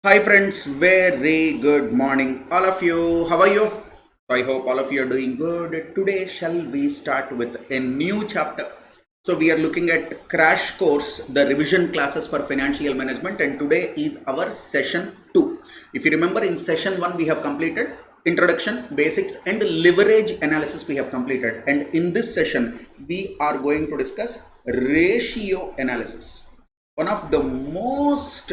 Hi friends, very good morning all of you. How are you? I hope all of you are doing good. Today shall we start with a new chapter. So we are looking at crash course, the revision classes for financial management, and today is our session 2. If you remember, in session 1 we have completed introduction, basics and leverage analysis we have completed, and in this session we are going to discuss ratio analysis, one of the most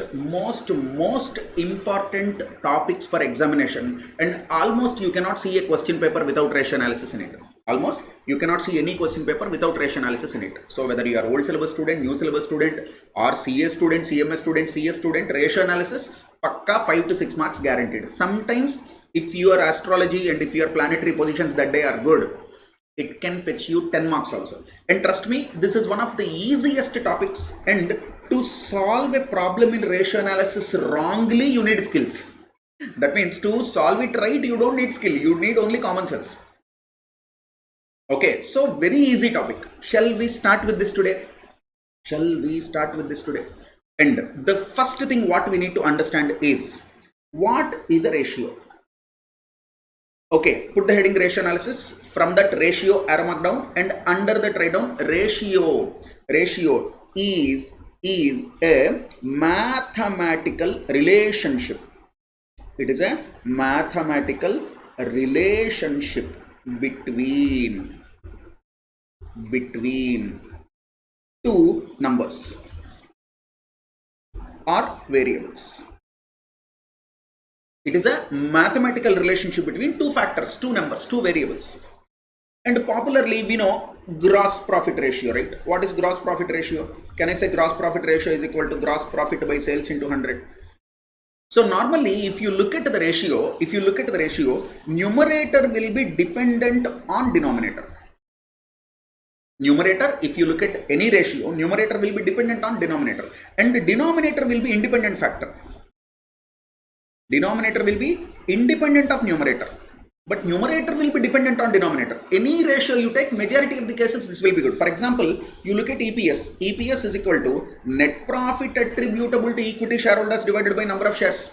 important topics for examination, and almost you cannot see a question paper without ratio analysis in it. Almost you cannot see any question paper without ratio analysis in it. So whether you are old syllabus student, new syllabus student, or CA student, CMS student, CS student, ratio analysis pakka 5 to 6 marks guaranteed. Sometimes if your astrology and if your planetary positions that day are good, it can fetch you 10 marks also. And trust me, this is one of the easiest topics, and to solve a problem in ratio analysis wrongly, you need skills. That means to solve it right, you don't need skill, you need only common sense. Okay, so very easy topic. Shall we start with this today? And the first thing what we need to understand is, what is a ratio? Okay, put the heading ratio analysis. From that ratio arrow mark down, and under that write down ratio. Ratio is a mathematical relationship. It is a mathematical relationship between two numbers or variables. It is a mathematical relationship between two factors, two numbers, two variables. And popularly we know gross profit ratio, right? What is gross profit ratio? Can I say gross profit ratio is equal to gross profit by sales into 100? So normally if you look at the ratio, numerator will be dependent on denominator. Numerator, if you look at any ratio, numerator will be dependent on denominator, and the denominator will be independent factor. Denominator will be independent of numerator, but numerator will be dependent on denominator. Any ratio you take, majority of the cases this will be good. For example, you look at EPS. EPS is equal to net profit attributable to equity shareholders divided by number of shares.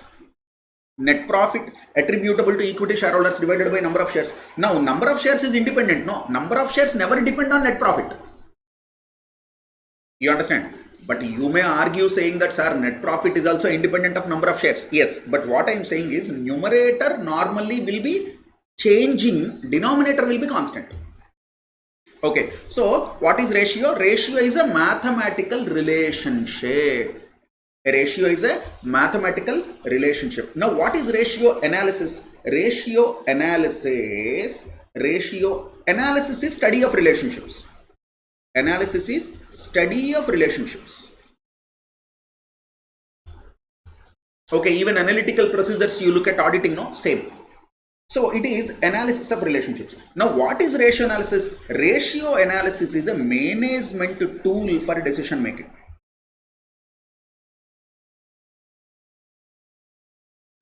Net profit attributable to equity shareholders divided by number of shares. Now number of shares is independent. No, number of shares never depend on net profit. You understand? But you may argue saying that, sir, net profit is also independent of number of shares. Yes, but what I am saying is numerator normally will be changing, denominator will be constant. Okay, so what is ratio? Ratio is a mathematical relationship. A ratio is a mathematical relationship. Now, what is ratio analysis? Ratio analysis is study of relationships. Analysis is study of relationships. Okay, even analytical procedures, you look at auditing, no? Same. So it is analysis of relationships. Now what is ratio analysis? Ratio analysis is a management tool for decision making.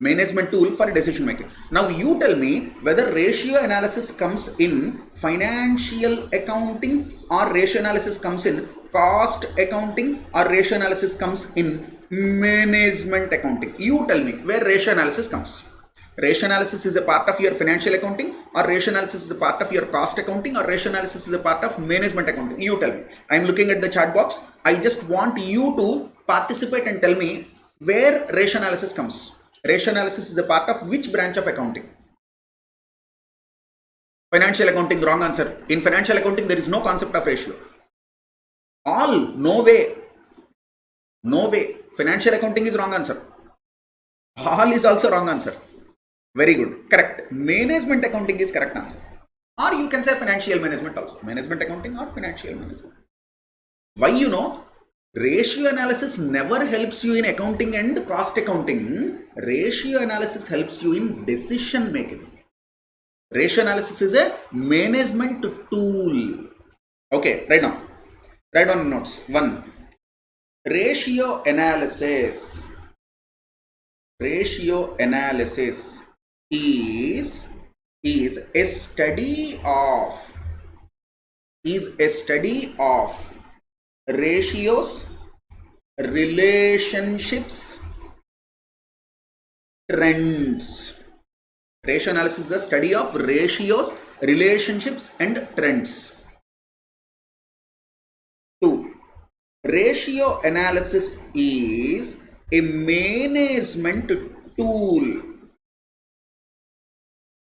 Management tool for decision making. Now you tell me whether ratio analysis comes in financial accounting, or ratio analysis comes in cost accounting, or ratio analysis comes in management accounting. You tell me where ratio analysis comes. Ratio analysis is a part of your financial accounting, or ratio analysis is a part of your cost accounting, or ratio analysis is a part of management accounting. You tell me. I am looking at the chat box. I just want you to participate and tell me where ratio analysis comes. Ratio analysis is a part of which branch of accounting? Financial accounting, wrong answer. In financial accounting, there is no concept of ratio. All, no way. No way. Financial accounting is wrong answer. All is also wrong answer. Very good. Correct. Management accounting is correct answer. Or you can say financial management also. Management accounting or financial management. Why? You know, ratio analysis never helps you in accounting and cost accounting. Ratio analysis helps you in decision making. Ratio analysis is a management tool. Okay, right now. Write on notes. 1. Ratio analysis. Ratio analysis is a study of ratios, relationships, trends. Ratio analysis is the study of ratios, relationships and trends. 2. Ratio analysis is a management tool.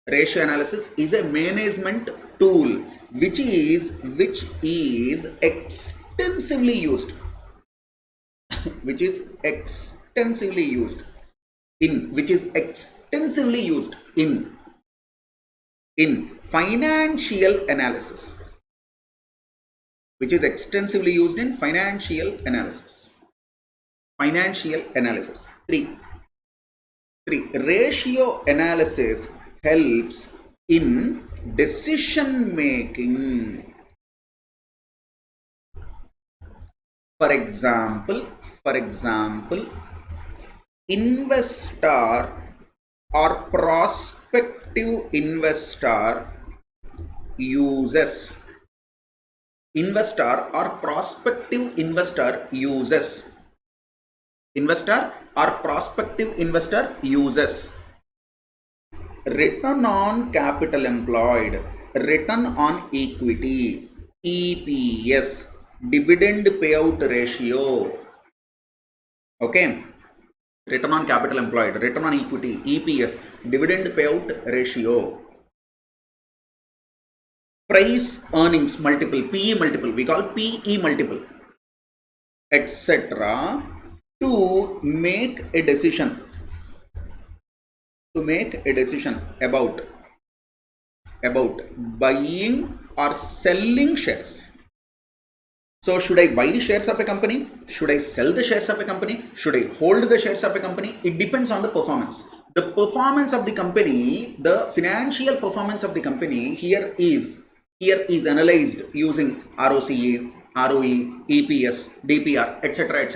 Ratio analysis is a management tool which is extensively used which is extensively used in financial analysis, which is extensively used in financial analysis. 3. Ratio analysis helps in decision making. For example, investor or prospective investor uses return on capital employed, return on equity, EPS, dividend payout ratio. Okay, return on capital employed, return on equity, EPS, dividend payout ratio, price earnings multiple, PE multiple, we call PE multiple, etc. to make a decision about buying or selling shares. So should I buy shares of a company? Should I sell the shares of a company? Should I hold the shares of a company? It depends on the performance. The performance of the company, the financial performance of the company here is analyzed using ROCE, ROE, EPS, DPR, etc.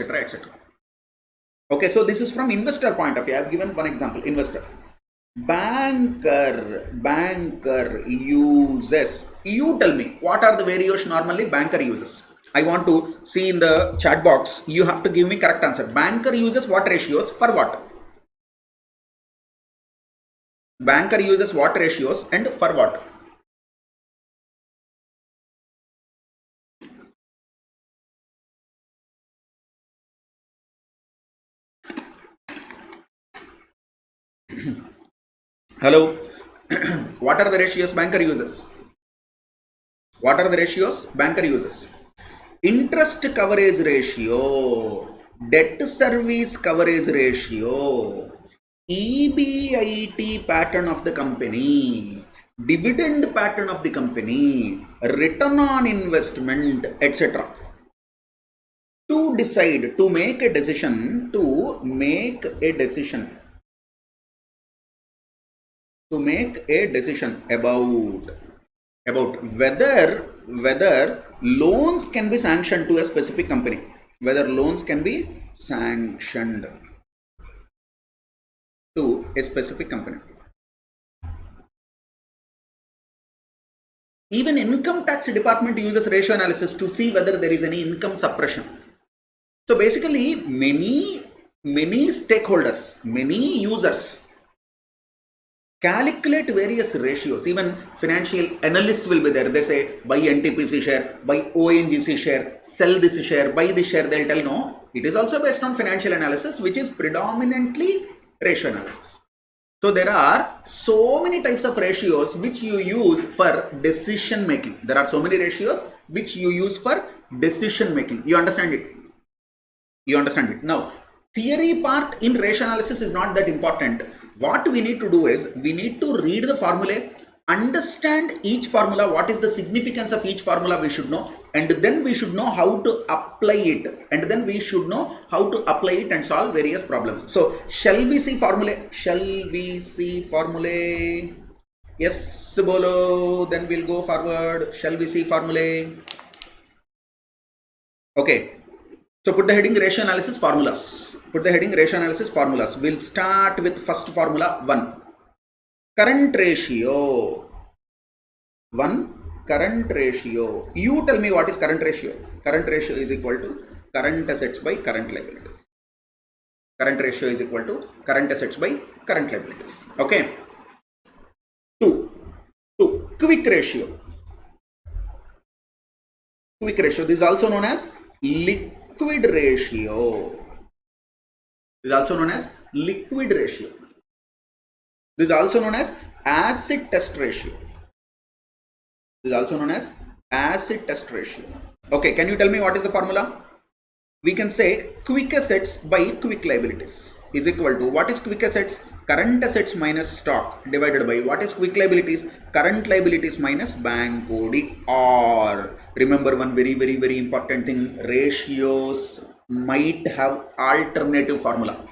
Okay, so this is from investor point of view. I have given one example, investor. Banker uses, you tell me what are the variations normally banker uses. I want to see in the chat box. You have to give me correct answer. Banker uses what ratios for what? Banker uses what ratios and for what? Hello. What are the ratios banker uses? What are the ratios banker uses? Interest coverage ratio, debt service coverage ratio, EBIT pattern of the company, dividend pattern of the company, return on investment, etc. To decide, to make a decision about whether loans can be sanctioned to a specific company, whether loans can be sanctioned to a specific company. Even income tax department uses ratio analysis to see whether there is any income suppression. So basically many stakeholders, many users calculate various ratios. Even financial analysts will be there. They say buy NTPC share, buy ONGC share, sell this share, buy this share. They'll tell no. It is also based on financial analysis, which is predominantly ratio analysis. So there are so many types of ratios which you use for decision making. There are so many ratios which you use for decision making. You understand it? Now, theory part in ratio analysis is not that important. What we need to do is we need to read the formulae, understand each formula, what is the significance of each formula we should know, and then we should know how to apply it, and solve various problems. So shall we see formulae? Yes, bolo, then we'll go forward. Shall we see formulae? Okay. So put the heading ratio analysis formulas. We'll start with first formula 1. Current ratio. You tell me what is current ratio. Current ratio is equal to current assets by current liabilities. Current ratio is equal to current assets by current liabilities. Okay. Two, quick ratio. Quick ratio. This is also known as liquid ratio. This is also known as liquid ratio. This is also known as acid test ratio. This is also known as acid test ratio. Okay, can you tell me what is the formula? We can say quick assets by quick liabilities is equal to, what is quick assets? Current assets minus stock divided by, what is quick liabilities? Current liabilities minus bank OD. Or remember one very important thing, ratios might have alternative formula.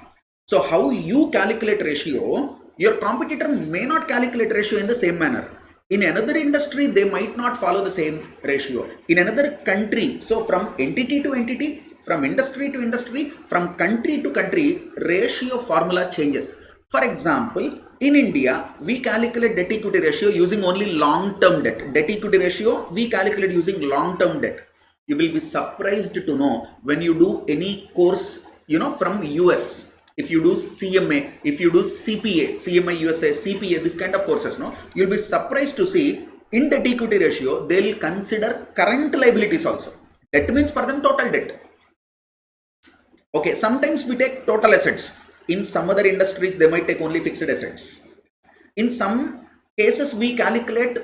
So how you calculate ratio, your competitor may not calculate ratio in the same manner. In another industry, they might not follow the same ratio. In another country, so from entity to entity, from industry to industry, from country to country, ratio formula changes. For example, in India, we calculate debt equity ratio using only long-term debt. Debt equity ratio, we calculate using long-term debt. You will be surprised to know when you do any course, from US. If you do CMA, if you do CPA, CMA USA, CPA, this kind of courses, you'll be surprised to see in debt equity ratio, they'll consider current liabilities also. Debt means for them total debt. Okay, sometimes we take total assets. In some other industries, they might take only fixed assets. In some cases, we calculate,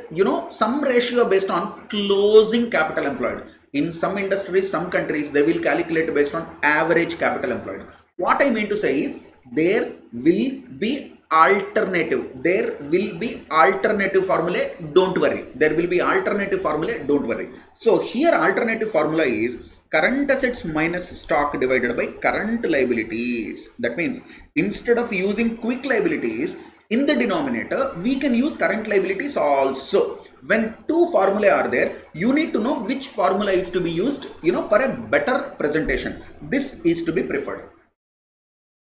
some ratio based on closing capital employed. In some industries, some countries, they will calculate based on average capital employed. What I mean to say is, there will be alternative. There will be alternative formula, don't worry. There will be alternative formula, don't worry. So here alternative formula is current assets minus stock divided by current liabilities. That means instead of using quick liabilities, in the denominator, we can use current liabilities also. When two formulae are there, you need to know which formula is to be used, for a better presentation. This is to be preferred.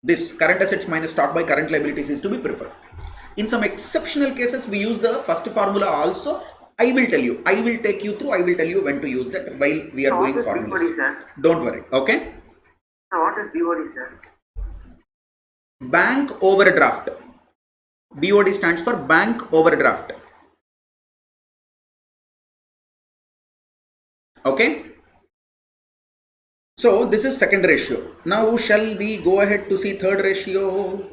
This current assets minus stock by current liabilities is to be preferred. In some exceptional cases, we use the first formula also. I will tell you. I will take you through. I will tell you when to use that while we are doing formulas. Don't worry. Okay? So what is BOD, sir? Bank overdraft. BOD stands for bank overdraft. Okay? So this is second ratio. Now shall we go ahead to see third ratio?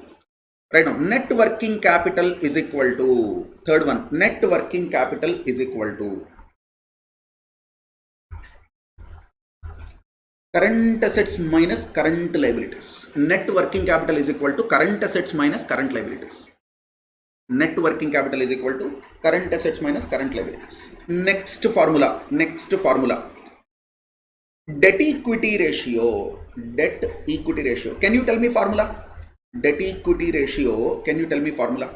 Right now, net working capital is equal to, third one, net working capital is equal to current assets minus current liabilities. Net working capital is equal to current assets minus current liabilities. Net working capital is equal to current assets minus current liabilities. Next formula. Debt equity ratio. Debt equity ratio. Can you tell me formula? Debt equity ratio. Can you tell me formula?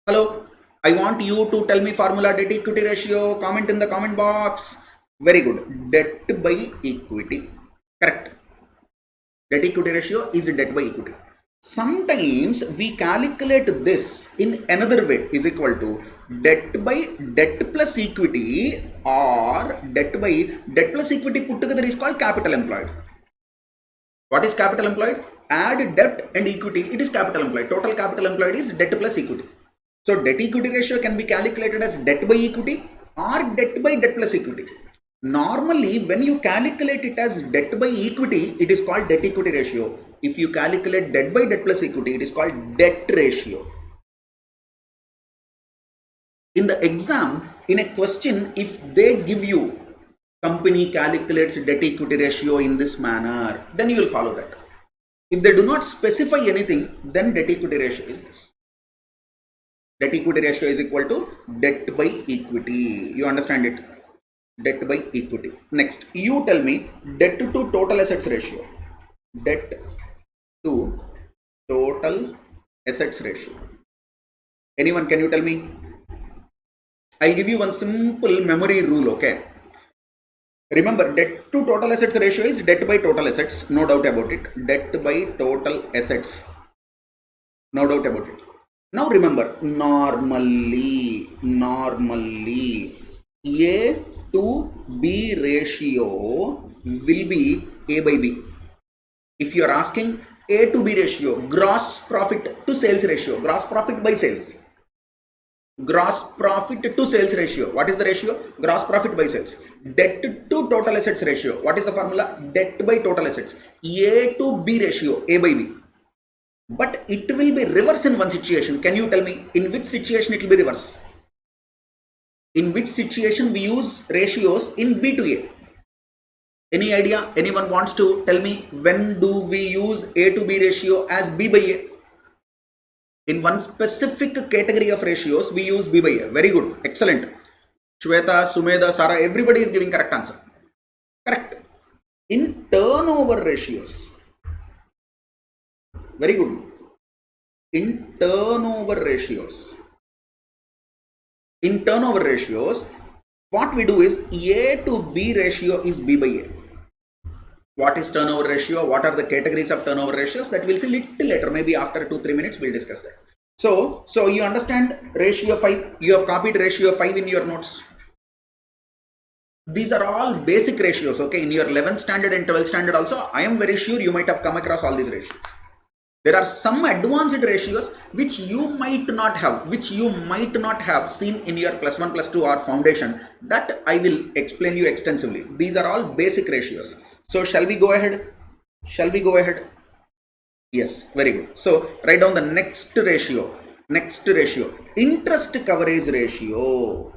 Hello. I want you to tell me formula debt equity ratio. Comment in the comment box. Very good. Debt by equity. Correct. Debt equity ratio is debt by equity. Sometimes we calculate this in another way is equal to debt by debt plus equity, or debt by debt plus equity put together is called capital employed. What is capital employed? Add debt and equity, it is capital employed. Total capital employed is debt plus equity. So debt equity ratio can be calculated as debt by equity or debt by debt plus equity. Normally, when you calculate it as debt by equity, it is called debt equity ratio. If you calculate debt by debt plus equity, it is called debt ratio. In the exam, in a question, if they give you company calculates debt equity ratio in this manner, then you will follow that. If they do not specify anything, then debt equity ratio is this. Debt equity ratio is equal to debt by equity. You understand it? Debt by equity. Next, you tell me debt to total assets ratio. Debt to total assets ratio. Anyone, can you tell me? I'll give you one simple memory rule, okay? Remember, debt to total assets ratio is debt by total assets, no doubt about it. Debt by total assets, no doubt about it. Now remember, normally A to B ratio will be A by B. If you are asking A to B ratio, gross profit to sales ratio, gross profit by sales, gross profit to sales ratio, what is the ratio? Gross profit by sales. Debt to total assets ratio, what is the formula? Debt by total assets. A to B ratio, A by B. But it will be reverse in one situation. Can you tell me in which situation it will be reverse? In which situation we use ratios in B to A? Any idea? Anyone wants to tell me when do we use A to B ratio as B by A? In one specific category of ratios, we use B by A. Very good. Excellent. Shweta, Sumedha, Sara, everybody is giving correct answer. Correct. In turnover ratios. Very good. In turnover ratios. In turnover ratios, what we do is A to B ratio is B by A. What is turnover ratio? What are the categories of turnover ratios? That we'll see little later. Maybe after 2-3 minutes we'll discuss that. So you understand ratio 5. You have copied ratio 5 in your notes. These are all basic ratios. Okay, in your 11th standard and 12th standard also, I am very sure you might have come across all these ratios. There are some advanced ratios which you might not have seen in your plus 1, plus 2 or foundation. That I will explain you extensively. These are all basic ratios. So shall we go ahead? Yes, very good. So write down the next ratio. Interest coverage ratio.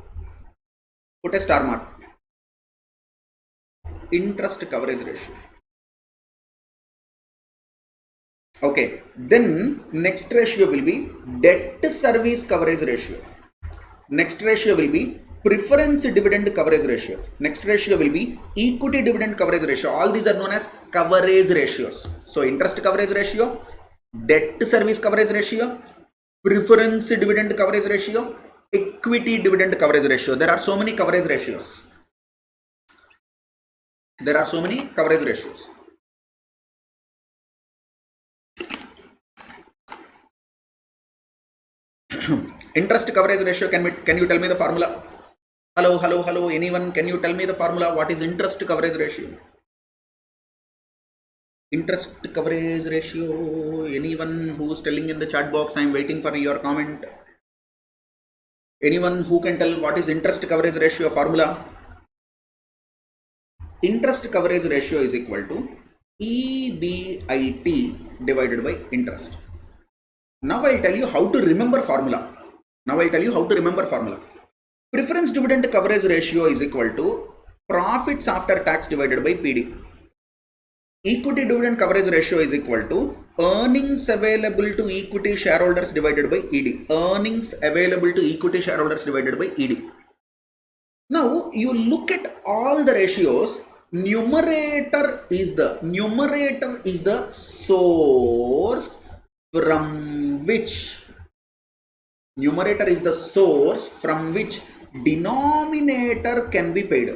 Put a star mark. Interest coverage ratio. Okay, then next ratio will be debt service coverage ratio. Next ratio will be preference dividend coverage ratio. Next ratio will be equity dividend coverage ratio. All these are known as coverage ratios. So interest coverage ratio, debt service coverage ratio, preference dividend coverage ratio, equity dividend coverage ratio. There are so many coverage ratios. Interest coverage ratio, can you tell me the formula? Hello, anyone, can you tell me the formula? What is interest coverage ratio? Interest coverage ratio, anyone who's telling in the chat box? I'm waiting for your comment. Anyone who can tell what is interest coverage ratio formula? Interest coverage ratio is equal to EBIT divided by interest. Now I'll tell you how to remember formula. Preference dividend coverage ratio is equal to profits after tax divided by PD. Equity dividend coverage ratio is equal to earnings available to equity shareholders divided by ED. Now you look at all the ratios. Numerator is the source from which denominator can be paid.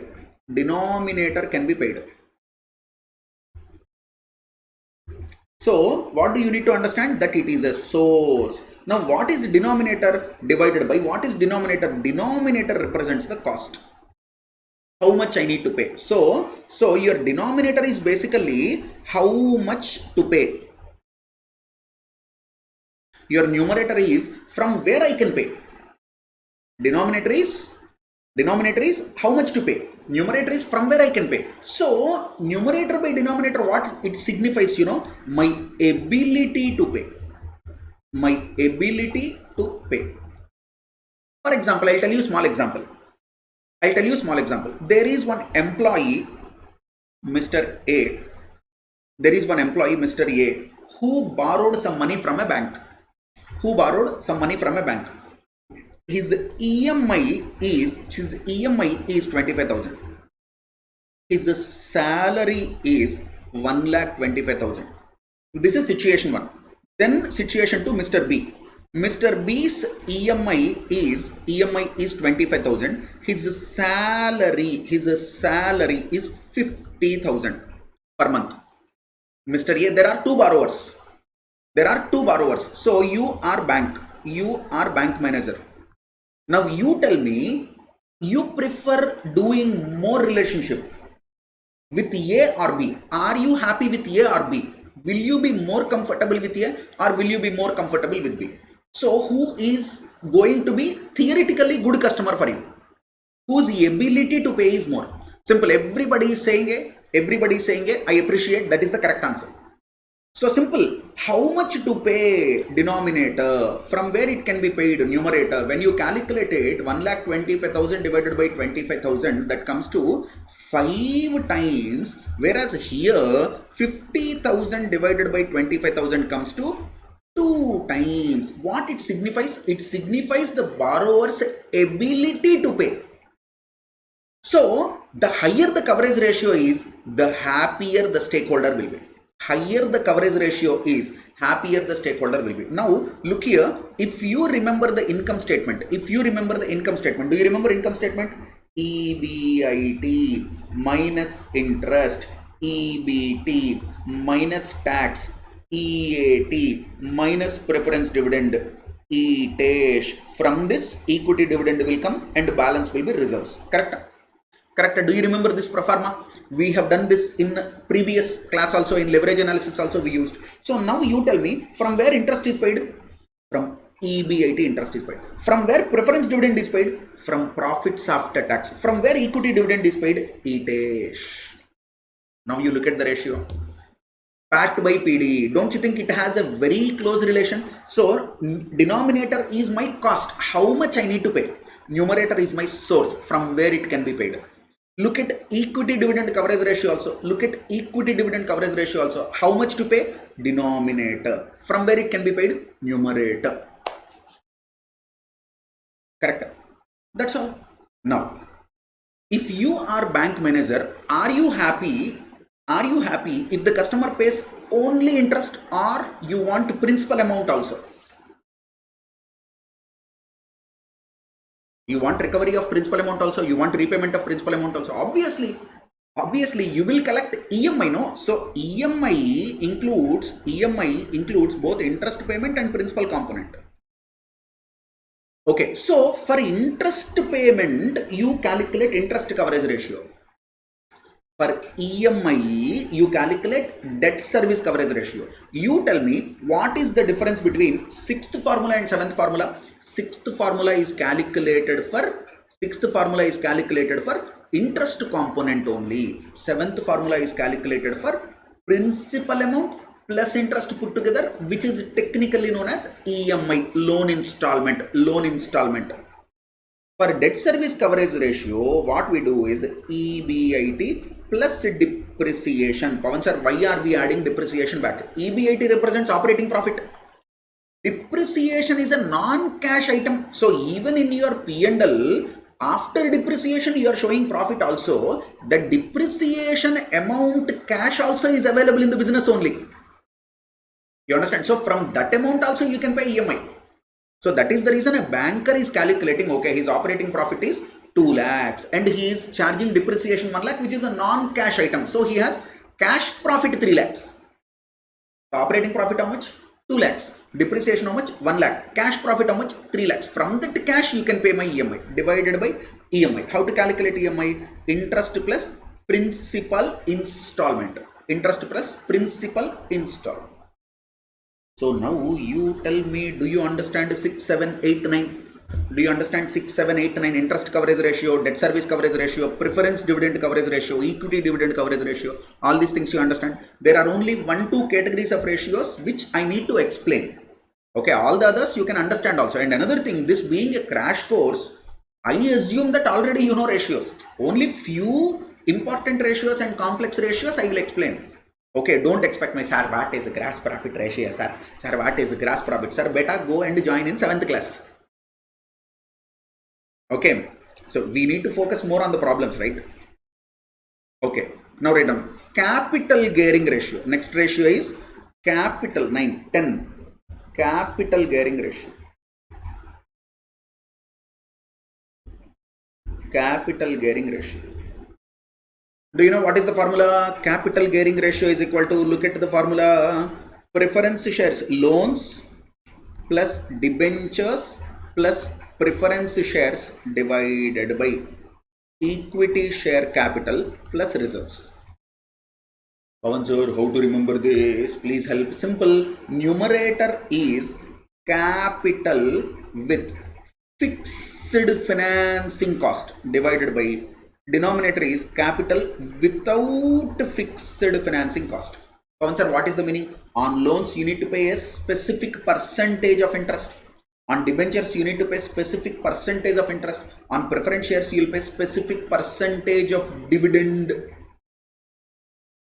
So what do you need to understand? That it is a source. Now what is denominator divided by? What is denominator? Denominator represents the cost. How much I need to pay. So your denominator is basically how much to pay. Your numerator is from where I can pay. Denominator is how much to pay. Numerator is from where I can pay. So numerator by denominator, what it signifies, my ability to pay. For example, I'll tell you a small example. There is one employee, Mr. A. Who borrowed some money from a bank. His EMI is 25,000. His salary is 1,25,000. This is situation 1. Then situation 2, Mr. B. Mr. B's EMI is 25,000. His salary is 50,000 per month. Mr. A, there are two borrowers. So you are bank manager. Now you tell me, you prefer doing more relationship with A or B. Are you happy with A or B? Will you be more comfortable with A or will you be more comfortable with B? So who is going to be theoretically good customer for you? Whose ability to pay is more? Simple. Everybody is saying A. Everybody is saying A. I appreciate. That is the correct answer. So simple. How much to pay denominator? From where it can be paid numerator? When you calculate it, 1,25,000 divided by 25,000, that comes to 5 times. Whereas here, 50,000 divided by 25,000 comes to 2 times. What it signifies? It signifies the borrower's ability to pay. So the higher the coverage ratio is, the happier the stakeholder will be. Higher the coverage ratio is, happier the stakeholder will be. Now look here, if you remember the income statement, do you remember income statement? EBIT minus interest, EBT minus tax, EAT minus preference dividend, ETASH. From this, equity dividend will come and balance will be reserves. Correct? Do you remember this pro forma? We have done this in previous class also, in leverage analysis also we used. So now you tell me, from where interest is paid? From EBIT interest is paid. From where preference dividend is paid? From profits after tax. From where equity dividend is paid? ETASH. Now you look at the ratio. PAT by PD. Don't you think it has a very close relation? So denominator is my cost, how much I need to pay. Numerator is my source, from where it can be paid. Look at equity dividend coverage ratio also. How much to pay? Denominator. From where it can be paid? Numerator. Correct? That's all. Now, if you are bank manager, are you happy if the customer pays only interest, or you want principal amount also? You want recovery of principal amount also, you want repayment of principal amount also. Obviously you will collect EMI, no? So EMI includes both interest payment and principal component. Okay, so for interest payment, you calculate interest coverage ratio. For EMI, you calculate debt service coverage ratio. You tell me, what is the difference between 6th formula and 7th formula? 6th formula is calculated for interest component only. 7th formula is calculated for principal amount plus interest put together, which is technically known as EMI, loan installment. For debt service coverage ratio, what we do is EBIT plus depreciation. Pawan sir, why are we adding depreciation back? EBIT represents operating profit. Depreciation is a non-cash item. So even in your P&L, after depreciation, you are showing profit also. The depreciation amount cash also is available in the business only. You understand? So from that amount also you can pay EMI. So that is the reason a banker is calculating, okay, his operating profit is 2 lakhs and he is charging depreciation 1 lakh, which is a non-cash item. So he has cash profit 3 lakhs. So operating profit how much? 2 lakhs. Depreciation how much? 1 lakh. Cash profit how much? 3 lakhs. From that cash you can pay my EMI divided by EMI. How to calculate EMI? Interest plus principal installment. So now you tell me, do you understand 6, 7, 8, 9? Do you understand 6, 7, 8, 9 interest coverage ratio, debt service coverage ratio, preference dividend coverage ratio, equity dividend coverage ratio? All these things you understand. There are only 1-2 categories of ratios which I need to explain. Okay, all the others you can understand also. And another thing, this being a crash course, I assume that already you know ratios. Only few important ratios and complex ratios I will explain. Okay, don't expect my sir, what is gross profit ratio, sir? Sir, what is gross profit? Sir, better go and join in 7th class. Okay, so we need to focus more on the problems, right? Okay, now write down capital gearing ratio. Next ratio is capital 9, 10. Capital gearing ratio. Capital gearing ratio. Do you know what is the formula? Capital gearing ratio is equal to, look at the formula, preference shares, loans plus debentures plus preference shares divided by equity share capital plus reserves. Pavan sir, how to remember this? Please help. Simple. Numerator is capital with fixed financing cost divided by denominator is capital without fixed financing cost. Pavan sir, what is the meaning? On loans, you need to pay a specific percentage of interest. On debentures, you need to pay specific percentage of interest. On preference shares, you will pay specific percentage of dividend.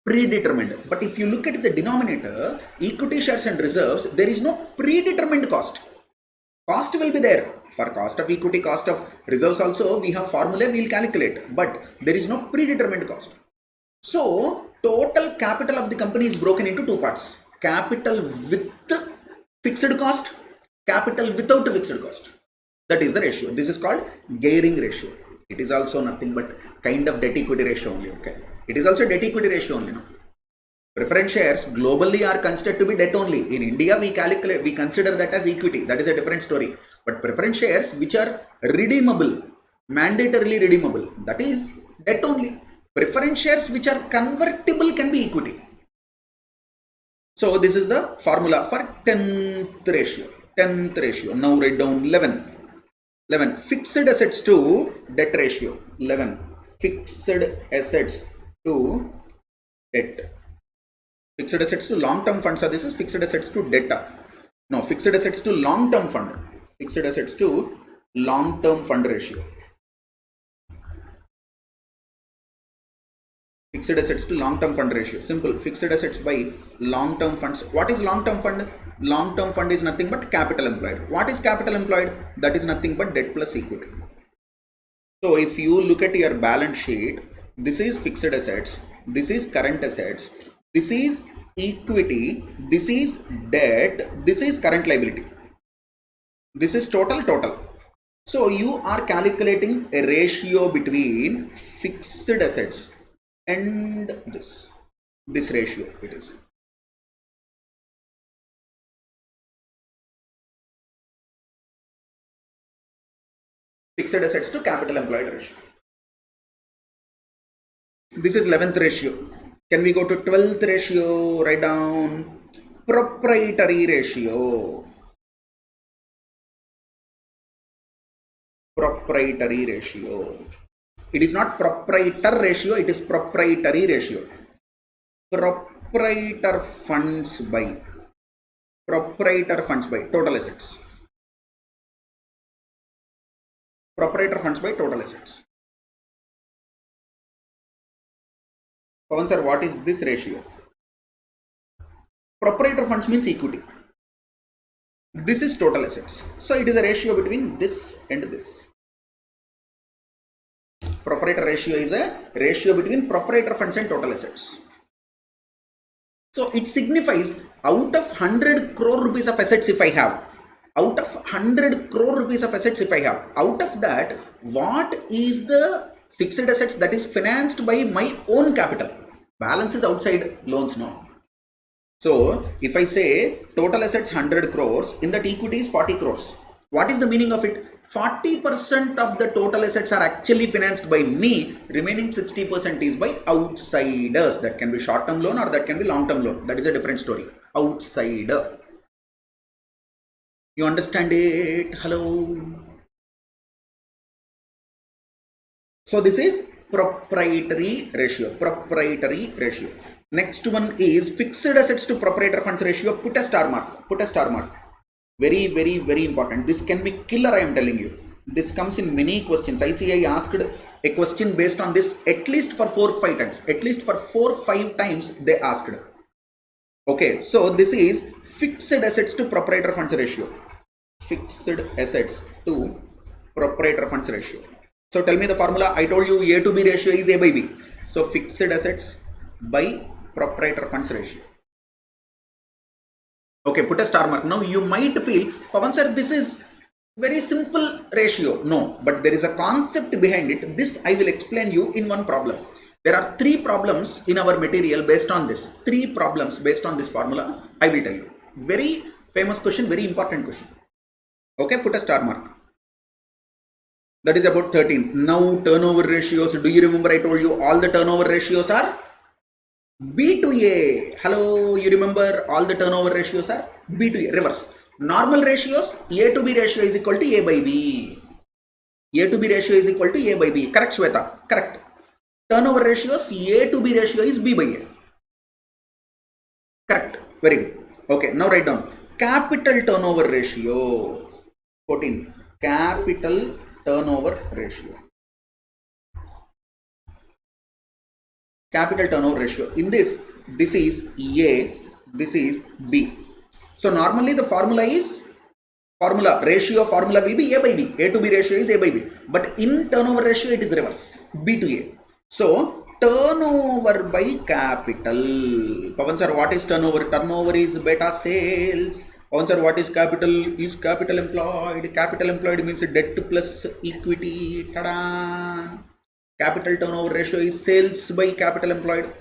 Predetermined. But if you look at the denominator, equity shares and reserves, there is no predetermined cost. Cost will be there. For cost of equity, cost of reserves also, we have formula, we will calculate. But there is no predetermined cost. So, total capital of the company is broken into two parts. Capital with fixed cost, capital without fixed cost. That is the ratio. This is called gearing ratio. It is also nothing but kind of debt equity ratio only. Okay. It is also debt equity ratio only. No? Preference shares globally are considered to be debt only. In India, we consider that as equity. That is a different story. But preference shares which are redeemable, mandatorily redeemable, that is debt only. Preference shares which are convertible can be equity. So this is the formula for 10th ratio. 10th ratio. Now write down 11. 11. Fixed assets to debt ratio. 11. Fixed assets to debt. Fixed assets to long-term funds. So this is fixed assets to debt. No, fixed assets to long-term fund. Fixed assets to long-term fund ratio. Fixed assets to long-term fund ratio. Simple. Fixed assets by long-term funds. What is long-term fund? Long-term fund is nothing but capital employed. What is capital employed? That is nothing but debt plus equity. So if you look at your balance sheet, this is fixed assets, this is current assets, this is equity, this is debt, this is current liability. This is total. So you are calculating a ratio between fixed assets and this ratio it is. Fixed assets to capital employed ratio. This is 11th ratio. Can we go to 12th ratio? Write down proprietary ratio. Proprietary ratio. It is not proprietor ratio, it is proprietary ratio. Proprietor funds by total assets. Proprietor funds by total assets. Pavan sir, what is this ratio? Proprietor funds means equity. This is total assets. So it is a ratio between this and this. Proprietor ratio is a ratio between proprietor funds and total assets. So it signifies out of 100 crore rupees of assets if I have, out of 100 crore rupees of assets if I have, out of that, what is the fixed assets that is financed by my own capital? Balance is outside loans now. So if I say total assets 100 crores, in that equity is 40 crores. What is the meaning of it? 40% of the total assets are actually financed by me, remaining 60% is by outsiders. That can be short-term loan or that can be long-term loan. That is a different story. Outsider. You understand it? Hello? So this is proprietary ratio. Proprietary ratio. Next one is fixed assets to proprietor funds ratio. Put a star mark. Put a star mark. Very, very, very important. This can be killer, I am telling you. This comes in many questions. ICI asked a question based on this at least for 4 or 5 times. At least for 4 or 5 times they asked. Okay, so this is fixed assets to proprietor funds ratio. Fixed assets to proprietor funds ratio. So tell me the formula. I told you A to B ratio is A by B. So fixed assets by proprietor funds ratio. Okay, put a star mark. Now you might feel, Pavan sir, this is very simple ratio. No, but there is a concept behind it. This I will explain you in one problem. There are 3 problems in our material based on this. 3 problems based on this formula. I will tell you. Very famous question, very important question. Okay, put a star mark. That is about 13. Now turnover ratios. Do you remember I told you all the turnover ratios are B to A. Hello, you remember all the turnover ratios are B to A, reverse. Normal ratios, A to B ratio is equal to A by B. A to B ratio is equal to A by B. Correct, Shweta? Correct. Turnover ratios, A to B ratio is B by A. Correct. Very good. Okay, now write down. Capital turnover ratio. 14. Capital turnover ratio. Capital turnover ratio. In this is A, this is B. So normally the formula will be A by B. A to B ratio is A by B. But in turnover ratio it is reverse. B to A. So turnover by capital. Pavan sir, what is turnover? Turnover is beta sales. Pavan sir, what is capital? Is capital employed. Capital employed means debt plus equity. Tada! Capital turnover ratio is sales by capital employed.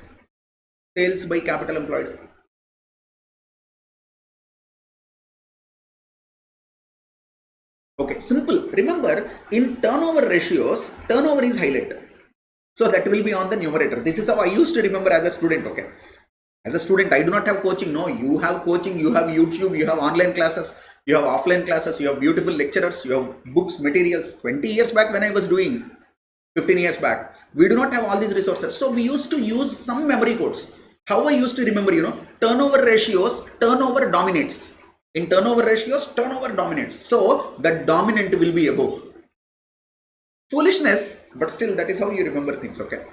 Sales by capital employed. Okay, simple. Remember, in turnover ratios, turnover is highlighted. So that will be on the numerator. This is how I used to remember as a student. Okay. As a student, I do not have coaching. No, you have coaching, you have YouTube, you have online classes, you have offline classes, you have beautiful lecturers, you have books, materials. 20 years back when I was doing, 15 years back, we do not have all these resources. So we used to use some memory codes. How I used to remember, turnover ratios, turnover dominates. In turnover ratios, turnover dominates. So the dominant will be above. Foolishness, but still that is how you remember things. Okay.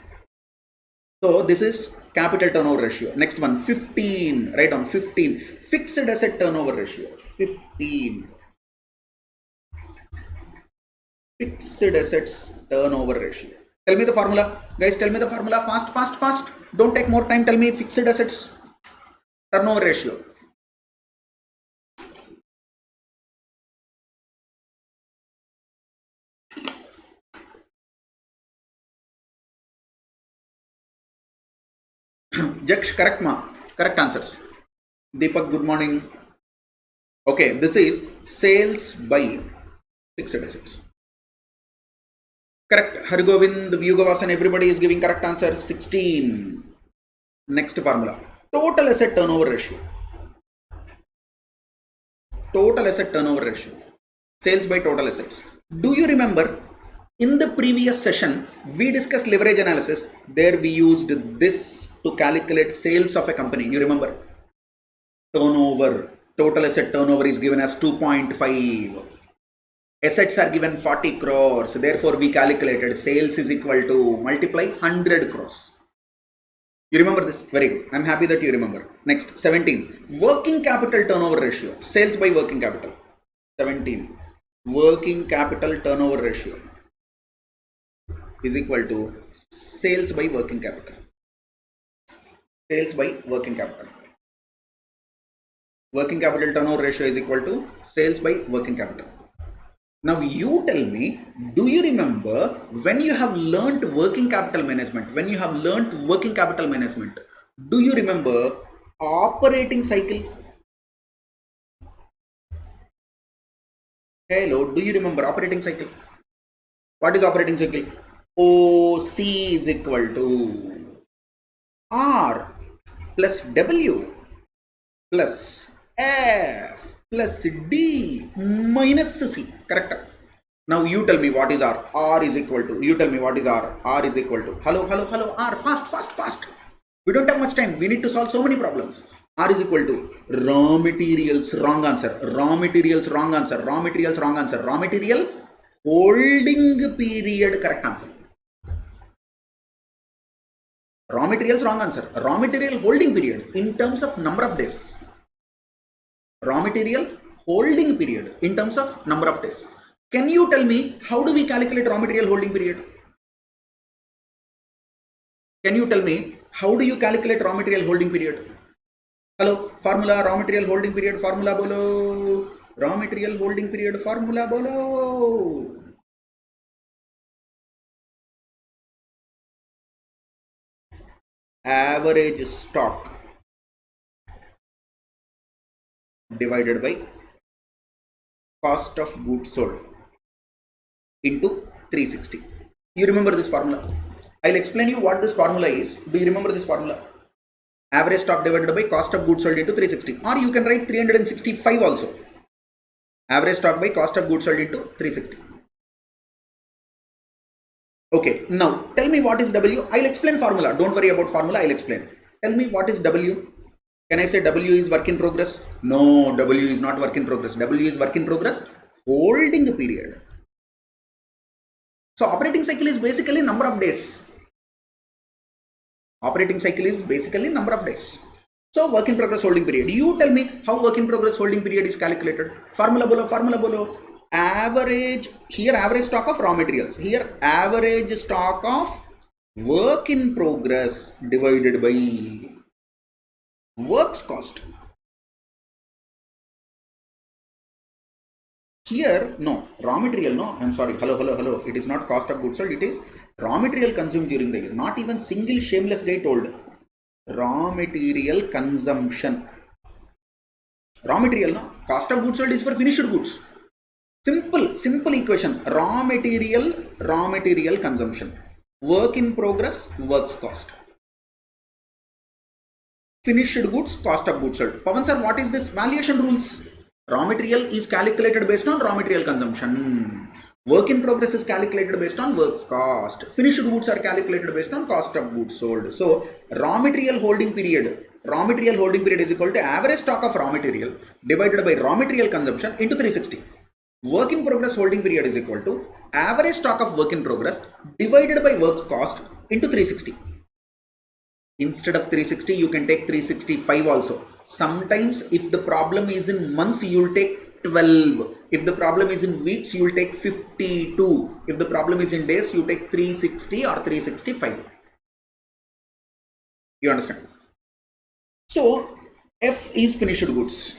So this is capital turnover ratio. Next one, 15. Write down 15. Fixed asset turnover ratio. 15. Fixed assets turnover ratio. Tell me the formula. Guys, tell me the formula. Fast. Don't take more time. Tell me fixed assets turnover ratio. Jaksh, correct ma. Correct answers. Deepak, good morning. Okay, this is sales by fixed assets. Correct. Hargovind, Vyugavasan, everybody is giving correct answer. 16. Next formula. Total asset turnover ratio. Total asset turnover ratio. Sales by total assets. Do you remember in the previous session we discussed leverage analysis? There we used this to calculate sales of a company. You remember? Turnover. Total asset turnover is given as 2.5. Assets are given 40 crores. Therefore, we calculated sales is equal to multiply 100 crores. You remember this? Very good. I'm happy that you remember. Next, 17. Working capital turnover ratio. Sales by working capital. 17. Working capital turnover ratio is equal to sales by working capital. Sales by working capital. Working capital turnover ratio is equal to sales by working capital. Now you tell me, do you remember when you have learnt working capital management? When you have learnt working capital management, do you remember operating cycle? Hello, do you remember operating cycle? What is operating cycle? OC is equal to R plus W plus F plus D minus C. Correct. Now you tell me what is R. R is equal to. You tell me what is R. R is equal to. Hello. R. Fast. We don't have much time. We need to solve so many problems. R is equal to raw materials. Wrong answer. Raw materials. Wrong answer. Raw materials. Wrong answer. Raw material holding period. Correct answer. Raw materials. Wrong answer. Raw material holding period in terms of number of days. Raw material holding period in terms of number of days. Can you tell me how do we calculate raw material holding period? Can you tell me how do you calculate raw material holding period? Hello, formula raw material holding period formula bolo. Raw material holding period formula bolo. Average stock divided by cost of goods sold into 360. You remember this formula? I'll explain you what this formula is. Do you remember this formula? average stock divided by cost of goods sold into 360, or you can write 365 also. Average stock by cost of goods sold into 360. Okay, now tell me what is W. I'll explain formula. Don't worry about formula. I'll explain. Tell me what is W. Can I say W is work in progress? No, W is not work in progress. W is work in progress holding period. So operating cycle is basically number of days. Operating cycle is basically number of days. So work in progress holding period. You tell me how work in progress holding period is calculated. Formula bolo. Average, here average stock of raw materials. Here average stock of work in progress divided by works cost. Here, no, raw material, no, I'm sorry, hello. It is not cost of goods sold, it is raw material consumed during the year. Not even single shameless guy told. Raw material consumption. Raw material, no, cost of goods sold is for finished goods. Simple equation. Raw material consumption. Work in progress, works cost. Finished goods, cost of goods sold. Pavan sir, what is this valuation rules? Raw material is calculated based on raw material consumption. Work in progress is calculated based on works cost. Finished goods are calculated based on cost of goods sold. So raw material holding period is equal to average stock of raw material divided by raw material consumption into 360. Work in progress holding period is equal to average stock of work in progress divided by works cost into 360. Instead of 360, you can take 365 also. Sometimes if the problem is in months, you will take 12. If the problem is in weeks, you will take 52. If the problem is in days, you take 360 or 365. You understand? So F is finished goods.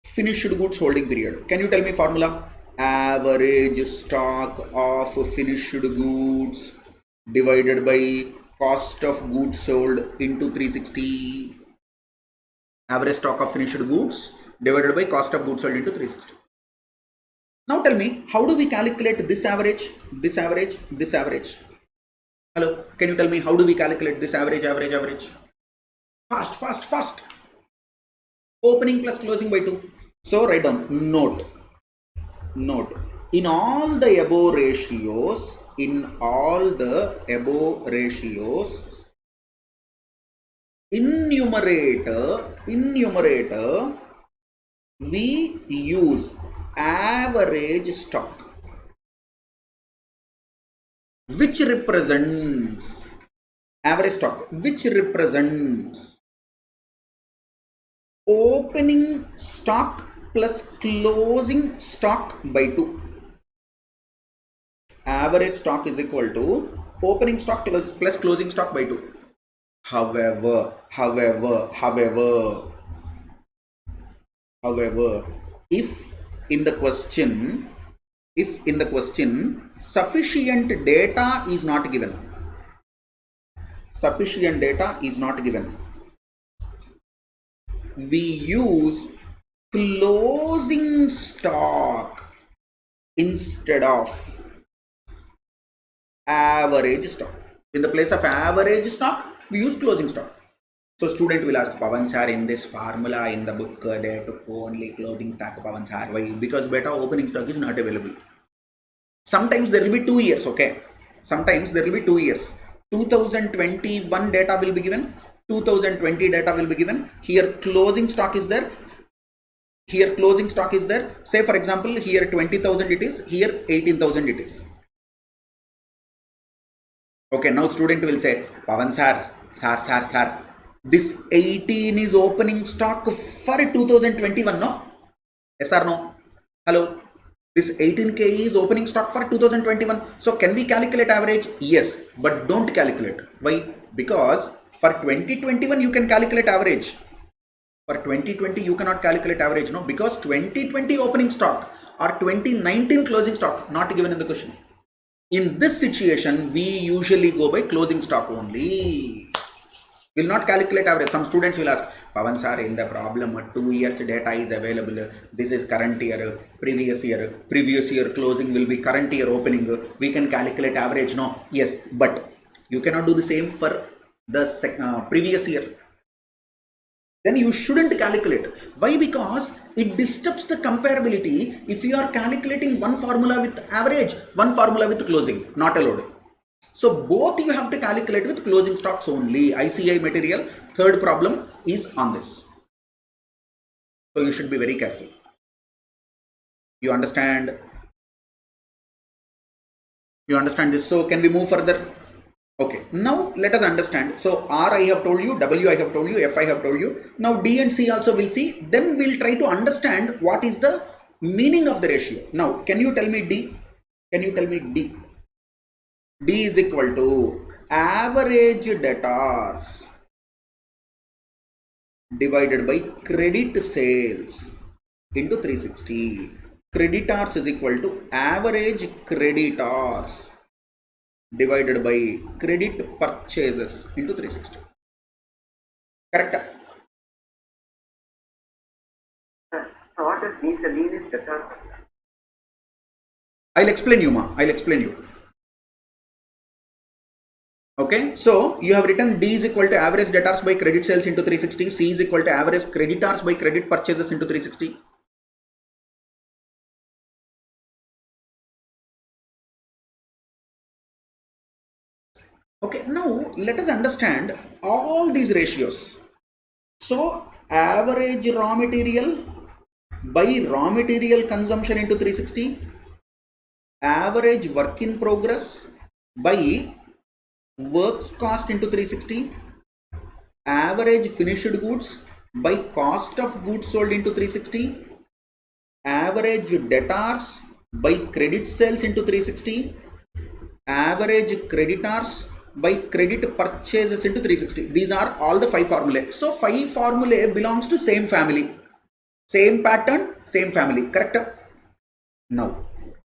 Finished goods holding period. Can you tell me formula? Average stock of finished goods divided by cost of goods sold into 360. Average stock of finished goods divided by cost of goods sold into 360. Now tell me, how do we calculate this average? Hello, can you tell me how do we calculate this average? Fast. Opening plus closing by 2. So write down, note. In all the above ratios, in numerator, we use average stock, which represents opening stock plus closing stock by 2. Average stock is equal to opening stock plus closing stock by 2. However, if in the question sufficient data is not given, we use closing stock instead of average stock. In the place of average stock, we use closing stock. So student will ask, Pavan sir, in this formula in the book they took only closing stock, Pavan sir. Why? Because beta opening stock is not available. Sometimes there will be 2 years, okay? 2021 data will be given, 2020 data will be given. Here closing stock is there. Say for example, here 20,000 it is, here 18,000 it is. Okay, now student will say, Pavan sir, this 18 is opening stock for 2021, no? Yes or no? Hello? This 18K is opening stock for 2021. So can we calculate average? Yes, but don't calculate. Why? Because for 2021 you can calculate average. For 2020 you cannot calculate average, no? Because 2020 opening stock or 2019 closing stock not given in the question. In this situation, we usually go by closing stock only. Will not calculate average. Some students will ask, Pavan sir, in the problem 2 years data is available. This is current year, previous year closing will be current year opening. We can calculate average, no? Yes, but you cannot do the same for the previous year. then you shouldn't calculate. Why? Because it disturbs the comparability if you are calculating one formula with average, one formula with closing, not allowed. So both you have to calculate with closing stocks only. ICI material, third problem is on this. So you should be very careful. You understand? You understand this? So can we move further? Okay, now let us understand. So R I have told you, W I have told you, F I have told you. Now D and C also we'll see. Then we'll try to understand what is the meaning of the ratio. Now, can you tell me D? Can you tell me D? D is equal to average debtors divided by credit sales into 360. Creditors is equal to average creditors divided by credit purchases into 360. Correct? Sir, so what is these lean is debtors? I'll explain you, ma. I'll explain you. Okay, so you have written D is equal to average debtors by credit sales into 360. C is equal to average creditors by credit purchases into 360. Okay, now let us understand all these ratios. So average raw material by raw material consumption into 360, average work in progress by works cost into 360, average finished goods by cost of goods sold into 360, average debtors by credit sales into 360, average creditors by credit purchases into 360. These are all the 5 formulae. So 5 formulae belongs to same family, same pattern, same family. Correct? Now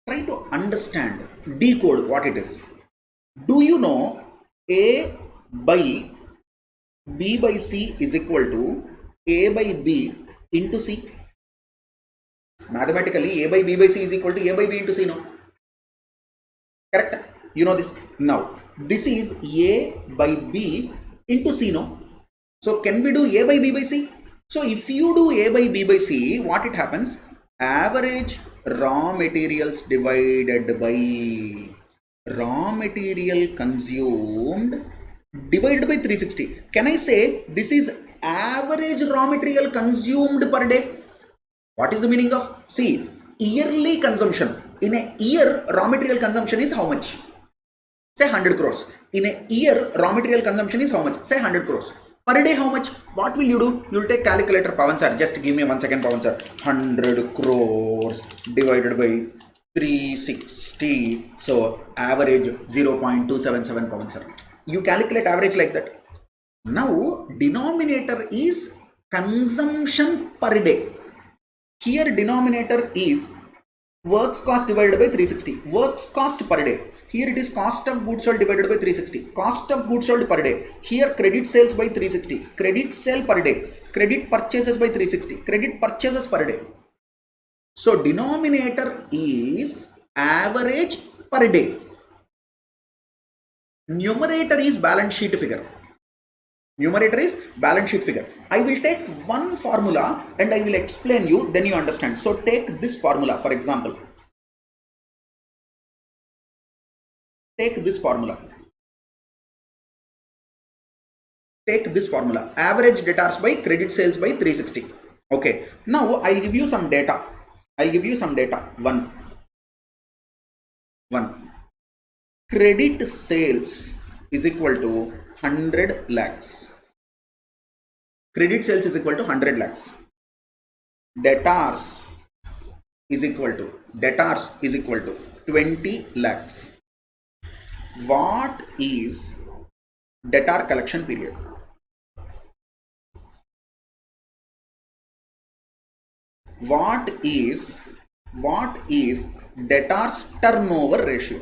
try to understand, decode what it is. Do you know A by B by C is equal to A by B into C? Mathematically, A by B by C is equal to A by B into C, no? Correct? You know this. Now, this is A by B into C, no? So, can we do A by B by C? So, if you do A by B by C, what it happens? Average raw materials divided by raw material consumed divided by 360. Can I say this is average raw material consumed per day? What is the meaning of? See, yearly consumption. In a year, raw material consumption is how much? Say 100 crores. In a year, raw material consumption is how much? Say 100 crores. Per day, how much? What will you do? You will take calculator, Pawan sir. Just give me 1 second, Pawan sir. 100 crores divided by 360. So, average 0.277, Pawan sir. You calculate average like that. Now, denominator is consumption per day. Here, denominator is works cost divided by 360. Works cost per day. Here it is cost of goods sold divided by 360. Cost of goods sold per day. Here credit sales by 360. Credit sale per day. Credit purchases by 360. Credit purchases per day. So denominator is average per day. Numerator is balance sheet figure. Numerator is balance sheet figure. I will take one formula and I will explain you, then you understand. So take this formula, for example. Take this formula. Take this formula. Average debtors by credit sales by 360. Okay. Now I'll give you some data. I'll give you some data. One. Credit sales is equal to 100 lakhs. Credit sales is equal to 100 lakhs. Debtors is equal to 20 lakhs. What is debtor collection period? What is debtors turnover ratio?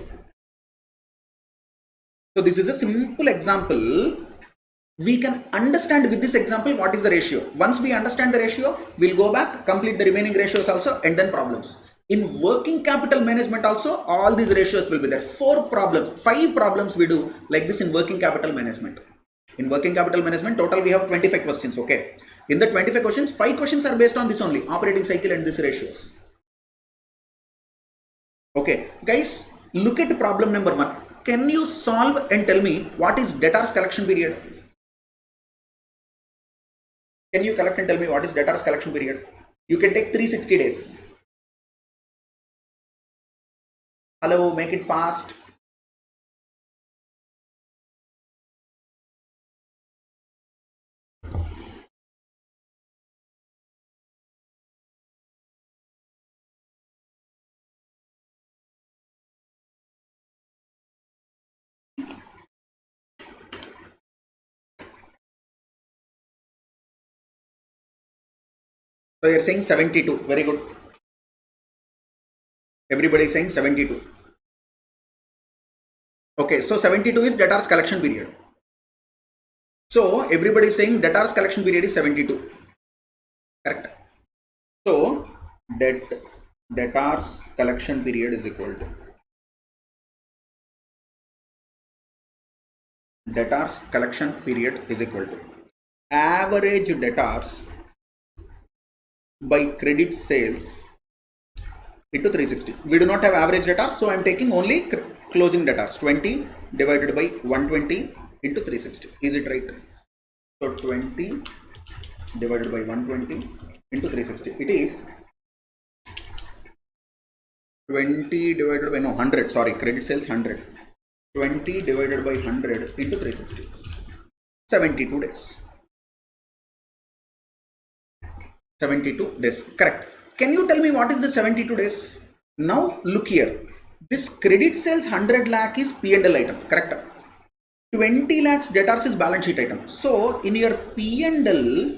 So this is a simple example. We can understand with this example what is the ratio. Once we understand the ratio, we'll go back, complete the remaining ratios also, and then problems. In working capital management also, all these ratios will be there. 5 problems we do like this in working capital management. In working capital management, total we have 25 questions, okay? In the 25 questions, 5 questions are based on this only, operating cycle and these ratios. Okay, guys, look at problem number 1. Can you solve and tell me what is debtors collection period? Can you collect and tell me what is debtors collection period? You can take 360 days. Hello, make it fast. So you're saying 72. Very good. Everybody is saying 72. Okay, so 72 is debtors collection period. So everybody is saying debtors collection period is 72. Correct. So debtors collection period is equal to debtors collection period is equal to average debtors by credit sales into 360. We do not have average debtors, so I am taking only closing debtors. 20 divided by 120 into 360. Is it right? So 20 divided by 120 into 360. It is 20 divided by 100. Sorry, credit sales 100. 20 divided by 100 into 360. 72 days. 72 days. Correct. Can you tell me what is the 72 days? Now look here. This credit sales 100 lakh is P&L item. Correct. 20 lakhs debtors is balance sheet item. So in your P&L,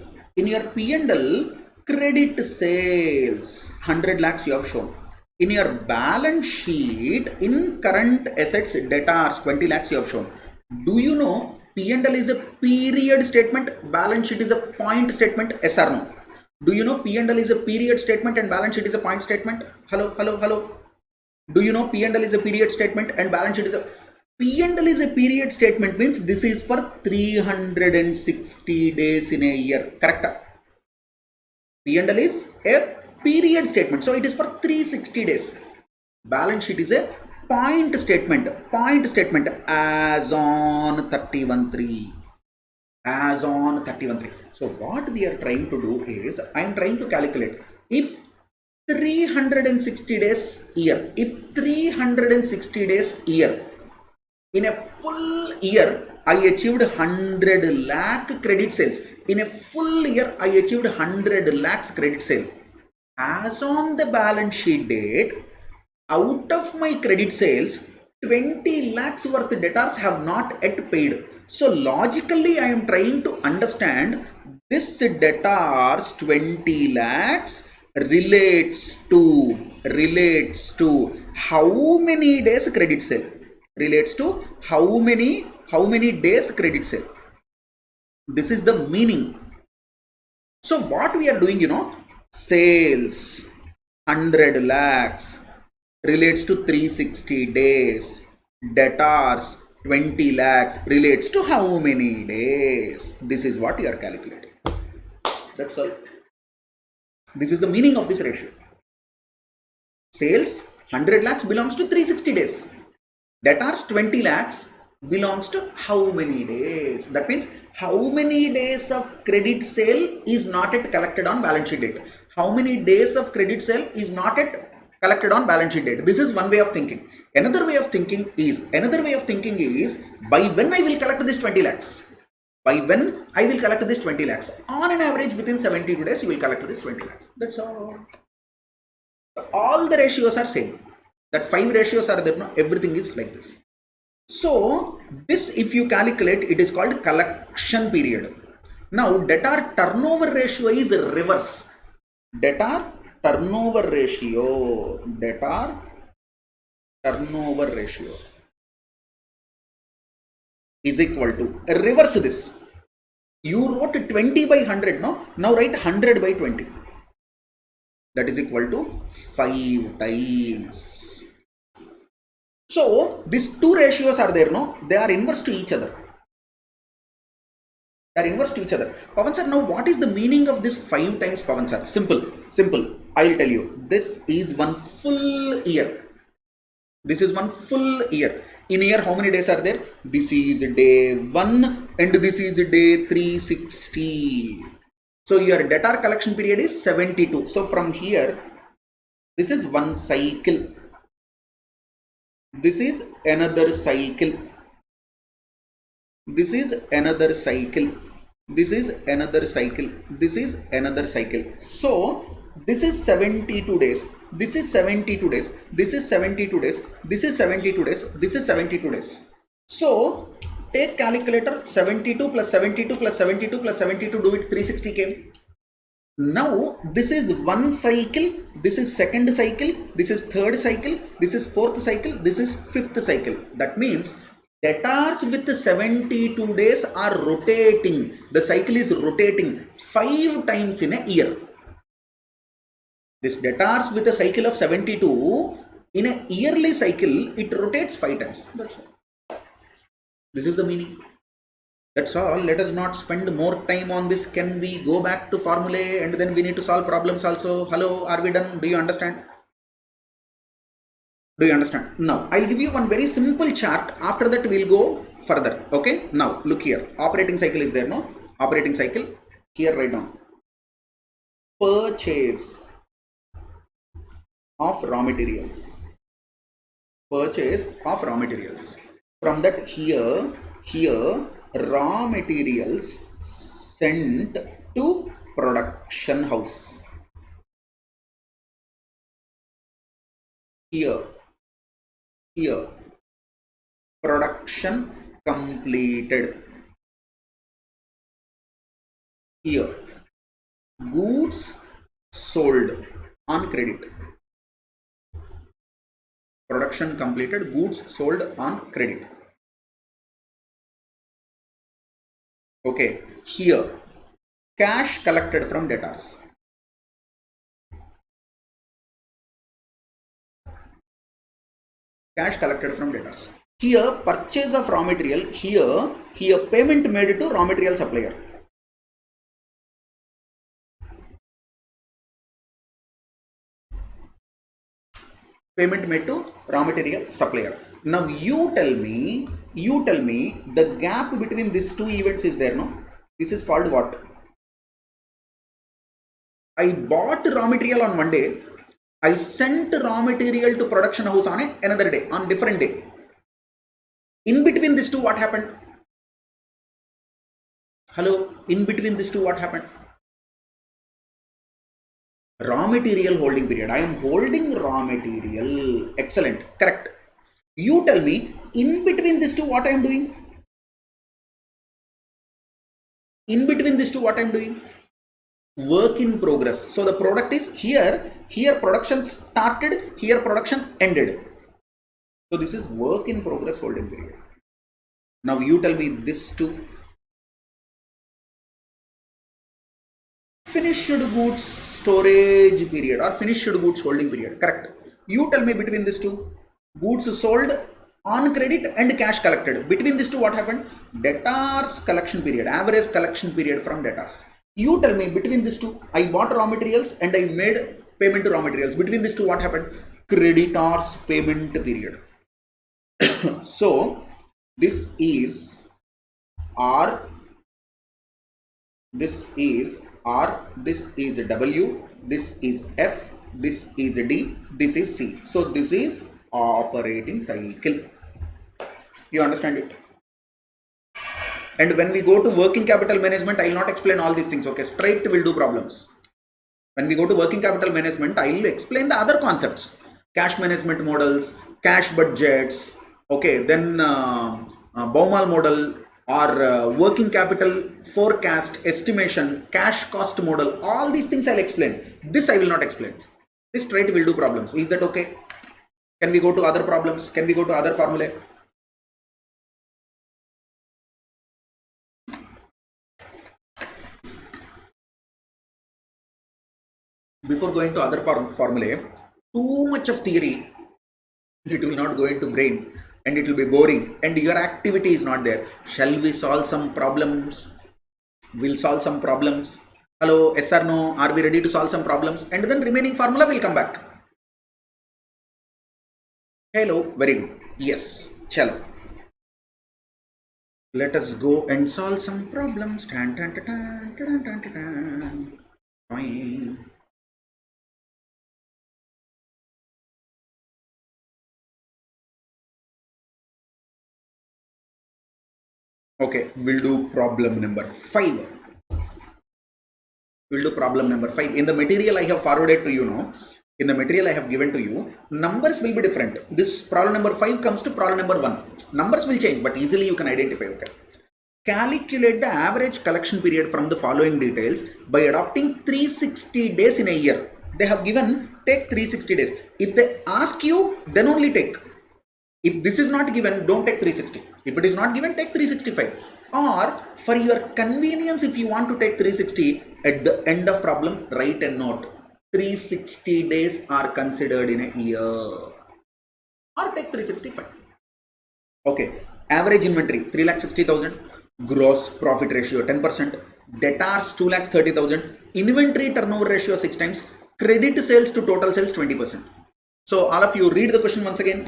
credit sales 100 lakhs you have shown. In your balance sheet, in current assets debtors 20 lakhs you have shown. Do you know P&L is a period statement, balance sheet is a point statement? Yes or no? Do you know P&L is a period statement and balance sheet is a point statement? Hello. Do you know P&L is a period statement and balance sheet is a... P&L is a period statement means this is for 360 days in a year. Correct? P&L is a period statement. So it is for 360 days. Balance sheet is a point statement. As on 31/3. As on 31/3. So what we are trying to do is, I am trying to calculate if 360 days year, in a full year I achieved 100 lakh credit sales. In a full year I achieved 100 lakhs credit sale. As on the balance sheet date, out of my credit sales, 20 lakhs worth debtors have not yet paid. So logically I am trying to understand this debtors 20 lakhs relates to how many days credit sale? Relates to how many days credit sale? This is the meaning. So what we are doing, sales 100 lakhs relates to 360 days. Debtors 20 lakhs relates to how many days? This is what you are calculating. That's all. This is the meaning of this ratio. Sales 100 lakhs belongs to 360 days. Debtors 20 lakhs belongs to how many days? That means how many days of credit sale is not yet collected on balance sheet date? How many days of credit sale is not yet collected on balance sheet date? This is one way of thinking. Another way of thinking is by when I will collect this 20 lakhs? By when I will collect this 20 lakhs? On an average, within 72 days, you will collect this 20 lakhs. That's all. All the ratios are same. That 5 ratios are there. No, everything is like this. So this, if you calculate, it is called collection period. Now debtor turnover ratio is reverse. Debtor turnover ratio is equal to, reverse this. You wrote 20 by 100, no? Now write 100 by 20. That is equal to 5 times. So these two ratios are there, no? They are inverse to each other. They are inverse to each other. Pavan sir, now what is the meaning of this 5 times, Pavan sir? Simple. I'll tell you. This is one full year. This is one full year. In a year, how many days are there? This is day 1 and this is day 360. So your debtor collection period is 72. So from here, this is one cycle. This is another cycle. This is another cycle. This is another cycle. This is another cycle. So this is 72 days. This is 72 days. This is 72 days. This is 72 days. This is 72 days. So take calculator, 72 plus 72 plus 72 plus 72, do it, 360 came. Now this is one cycle, this is second cycle, this is third cycle, this is fourth cycle, this is fifth cycle. That means debtors with 72 days are rotating. The cycle is rotating 5 times in a year. This debtors with a cycle of 72, in a yearly cycle, it rotates 5 times. That's all. This is the meaning. That's all. Let us not spend more time on this. Can we go back to formulae and then we need to solve problems also? Hello, are we done? Do you understand? Do you understand? Now, I'll give you one very simple chart. After that, we'll go further. Okay? Now, look here. Operating cycle is there, no? Operating cycle. Here, write down. Purchase of raw materials. Purchase of raw materials. From that, here, raw materials sent to production house. Here, production completed. Here, goods sold on credit. Production completed, goods sold on credit. Okay, here, cash collected from debtors. Cash collected from debtors. Here, purchase of raw material. Here payment made to raw material supplier. Payment made to raw material supplier. Now you tell me the gap between these two events is there, no? This is called what? I bought raw material on one day. I sent raw material to production house on another day, on different day. In between these two, what happened? Hello, in between these two, what happened? Raw material holding period. I am holding raw material. Excellent. Correct. You tell me, in between these two, what I am doing? In between these two, what I am doing? Work in progress. So the product is here production started, here production ended. So this is work in progress holding period. Now you tell me this two. Finished goods storage period or finished goods holding period. Correct. You tell me between these two. Goods sold on credit and cash collected. Between these two, what happened? Debtors collection period, average collection period from debtors. You tell me between these two, I bought raw materials and I made payment to raw materials. Between these two, what happened? Creditors payment period. So this is R, this is R, this is W, this is F, this is D, this is C. So this is operating cycle. You understand it? And when we go to working capital management, I will not explain all these things. Okay, straight will do problems. When we go to working capital management, I will explain the other concepts. Cash management models, cash budgets, okay, then Baumol model or working capital forecast, estimation, cash cost model, all these things I'll explain. This I will not explain. This straight will do problems. Is that okay? Can we go to other problems? Can we go to other formulae? Before going to other formulae, too much of theory, it will not go into brain and it will be boring and your activity is not there. Shall we solve some problems? We'll solve some problems. Hello, yes or no? Are we ready to solve some problems? And then remaining formula will come back. Hello, very good. Yes, chalo. Let us go and solve some problems. Tan, tan, tan, tan, tan, tan, tan, tan. Fine. Okay, we'll do problem number 5. We'll do problem number 5. In the material I have forwarded to you now, in the material I have given to you, numbers will be different. This problem number 5 comes to problem number 1. Numbers will change, but easily you can identify. Okay. Calculate the average collection period from the following details by adopting 360 days in a year. They have given, take 360 days. If they ask you, then only take. If this is not given, don't take 360. If it is not given, take 365. Or for your convenience, if you want to take 360, at the end of problem, write a note. 360 days are considered in a year. Or take 365. Okay. Average inventory, 3,60,000. Gross profit ratio, 10%. Debtors, 2,30,000. Inventory turnover ratio, 6 times. Credit sales to total sales, 20%. So all of you read the question once again.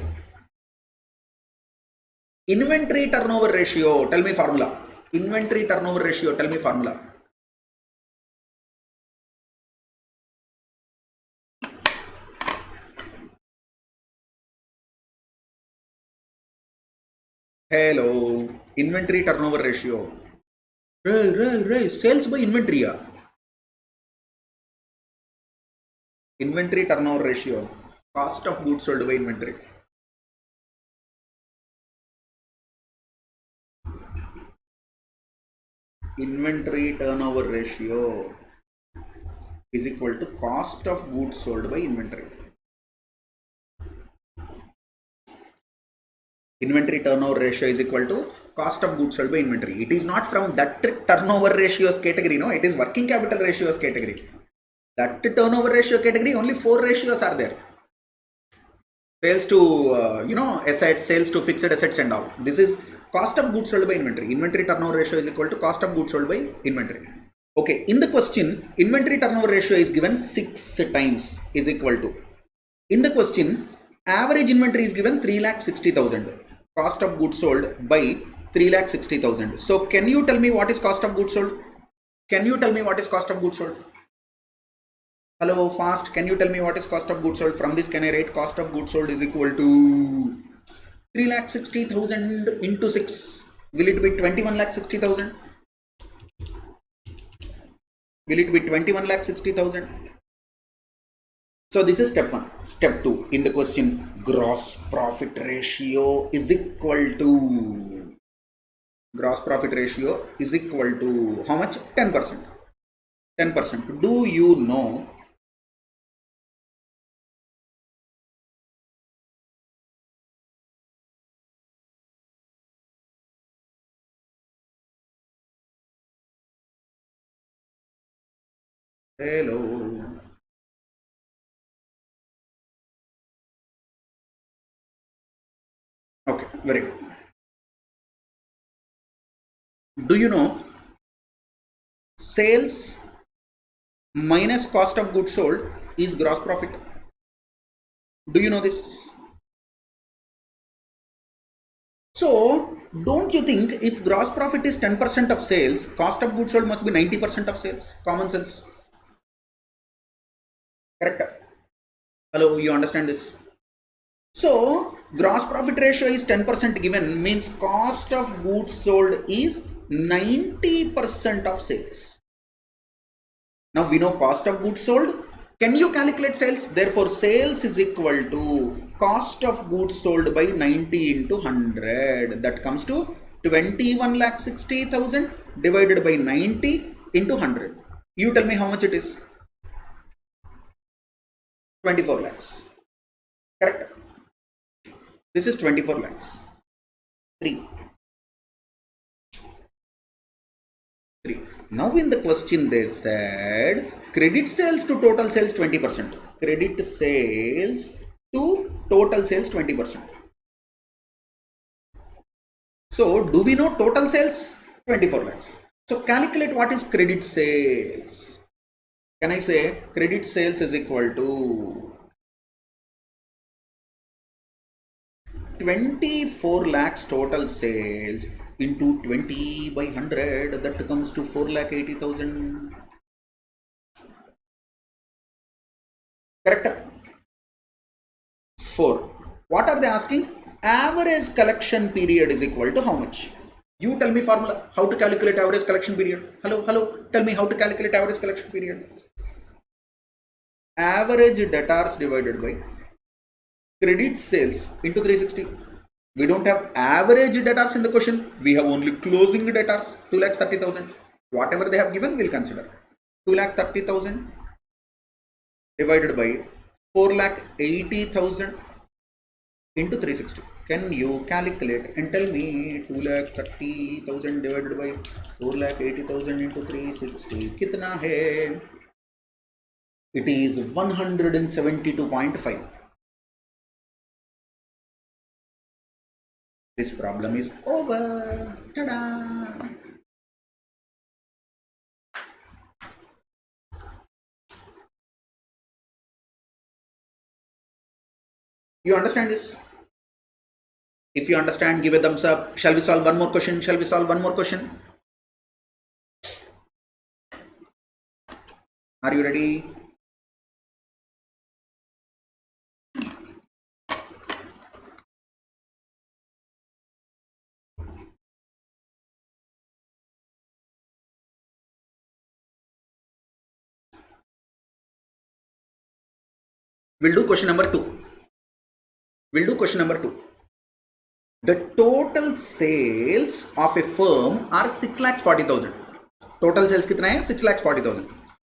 Inventory turnover ratio, tell me formula. Inventory turnover ratio, tell me formula. Hello, inventory turnover ratio. Right. Sales by inventory. Inventory turnover ratio. Cost of goods sold by inventory. Inventory turnover ratio is equal to cost of goods sold by inventory. Inventory turnover ratio is equal to cost of goods sold by inventory. It is not from that turnover ratios category, no, it is working capital ratios category. That turnover ratio category, only 4 ratios are there. Sales to, assets, sales to fixed assets and all. This is cost of goods sold by inventory. Inventory turnover ratio is equal to cost of goods sold by inventory. Okay, in the question, inventory turnover ratio is given 6 times is equal to. In the question, average inventory is given 3,60,000. Cost of goods sold by 3,60,000. So can you tell me what is cost of goods sold? Can you tell me what is cost of goods sold? Hello, fast. Can you tell me what is cost of goods sold? From this, can I write cost of goods sold is equal to 3,60,000 into 6. Will it be 21,60,000? Will it be 21,60,000? So this is step 1. Step 2, in the question, gross profit ratio is equal to, gross profit ratio is equal to how much? 10%. 10%. Do you know hello? Okay, very good. Do you know sales minus cost of goods sold is gross profit? Do you know this? So don't you think if gross profit is 10% of sales, cost of goods sold must be 90% of sales? Common sense. Correct? Hello, you understand this? So gross profit ratio is 10% given, means cost of goods sold is 90% of sales. Now we know cost of goods sold. Can you calculate sales? Therefore sales is equal to cost of goods sold by 90 into 100. That comes to 21,60,000 divided by 90 into 100. You tell me how much it is. 24 lakhs. Correct? This is 24 lakhs. 3. Now in the question they said credit sales to total sales 20%. Credit sales to total sales 20%. So do we know total sales? 24 lakhs. So calculate what is credit sales. Can I say credit sales is equal to 24 lakhs total sales into 20 by 100, that comes to 4,80,000. Correct? 4. What are they asking? Average collection period is equal to how much? You tell me formula. How to calculate average collection period? Hello. Tell me how to calculate average collection period. Average debtors divided by credit sales into 360. We don't have average debtors in the question. We have only closing debtors, 2,30,000. Whatever they have given, we'll consider. 2,30,000 divided by 4,80,000 into 360. Can you calculate and tell me 2,30,000 divided by 4,80,000 into 360 kitna hai? It is 172.5. This problem is over. Ta-da! You understand this? If you understand, give a thumbs up. Shall we solve one more question? Are you ready? We'll do question number 2. The total sales of a firm are 6,40,000. Total sales kitna hai? 6,40,000.